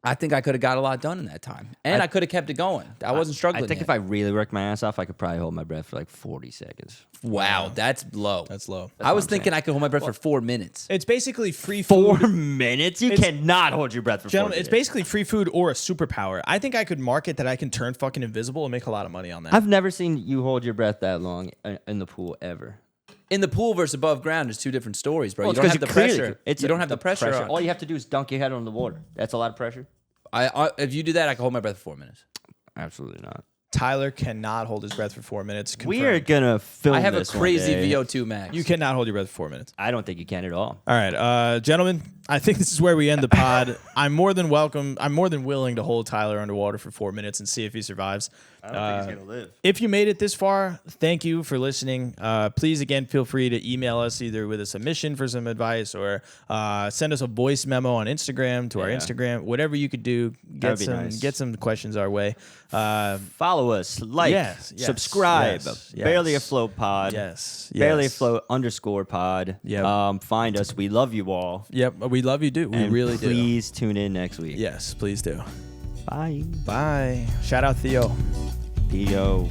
S3: I think I could have got a lot done in that time, and I could have kept it going. I wasn't struggling.
S2: I think
S3: yet.
S2: if I really worked my ass off, I could probably hold my breath for like 40 seconds.
S3: Wow, that's low.
S1: That's low.
S3: I was thinking I could hold my breath for 4 minutes.
S1: It's basically free food.
S2: 4 minutes? You cannot hold your breath for 4
S1: Gentlemen,
S2: minutes.
S1: it's basically free food or a superpower. I think I could market that I can turn fucking invisible and make a lot of money on that.
S2: I've never seen you hold your breath that long in the pool ever.
S3: In the pool versus above ground is two different stories, bro.
S2: Well,
S3: you don't
S2: it's
S3: have
S2: 'cause
S3: the
S2: clearly-
S3: pressure.
S2: it's
S3: You don't have the pressure. on.
S2: All you have to do is dunk your head on the water. That's a lot of pressure.
S3: If you do that, I can hold my breath for 4 minutes.
S2: Absolutely not.
S1: Tyler cannot hold his breath for 4 minutes.
S2: We are
S1: Confirmed.
S2: gonna film.
S3: I have a
S2: this one
S3: crazy
S2: day.
S3: VO2 max.
S1: You cannot hold your breath for 4 minutes.
S2: I don't think you can at all.
S1: All right, gentlemen, I think this is where we end the pod. I'm more than willing to hold Tyler underwater for 4 minutes and see if he survives.
S2: I don't think he's gonna live.
S1: If you made it this far, thank you for listening. Please, again, feel free to email us either with a submission for some advice or send us a voice memo on Instagram to our
S2: Yeah.
S1: Instagram. Whatever you could do,
S2: That'd be nice.
S1: get some questions our way.
S2: Follow us, like,
S1: Yes,
S2: subscribe.
S1: yes.
S2: Barely Afloat pod.
S1: Yes.
S2: Barely Afloat _pod.
S1: Yep.
S2: Find us. We love you all.
S1: Yep, we love you, dude. We
S2: And
S1: really do.
S2: Please tune in next week.
S1: Yes, please do.
S2: Bye.
S1: Bye. Shout out Theo.
S2: Theo.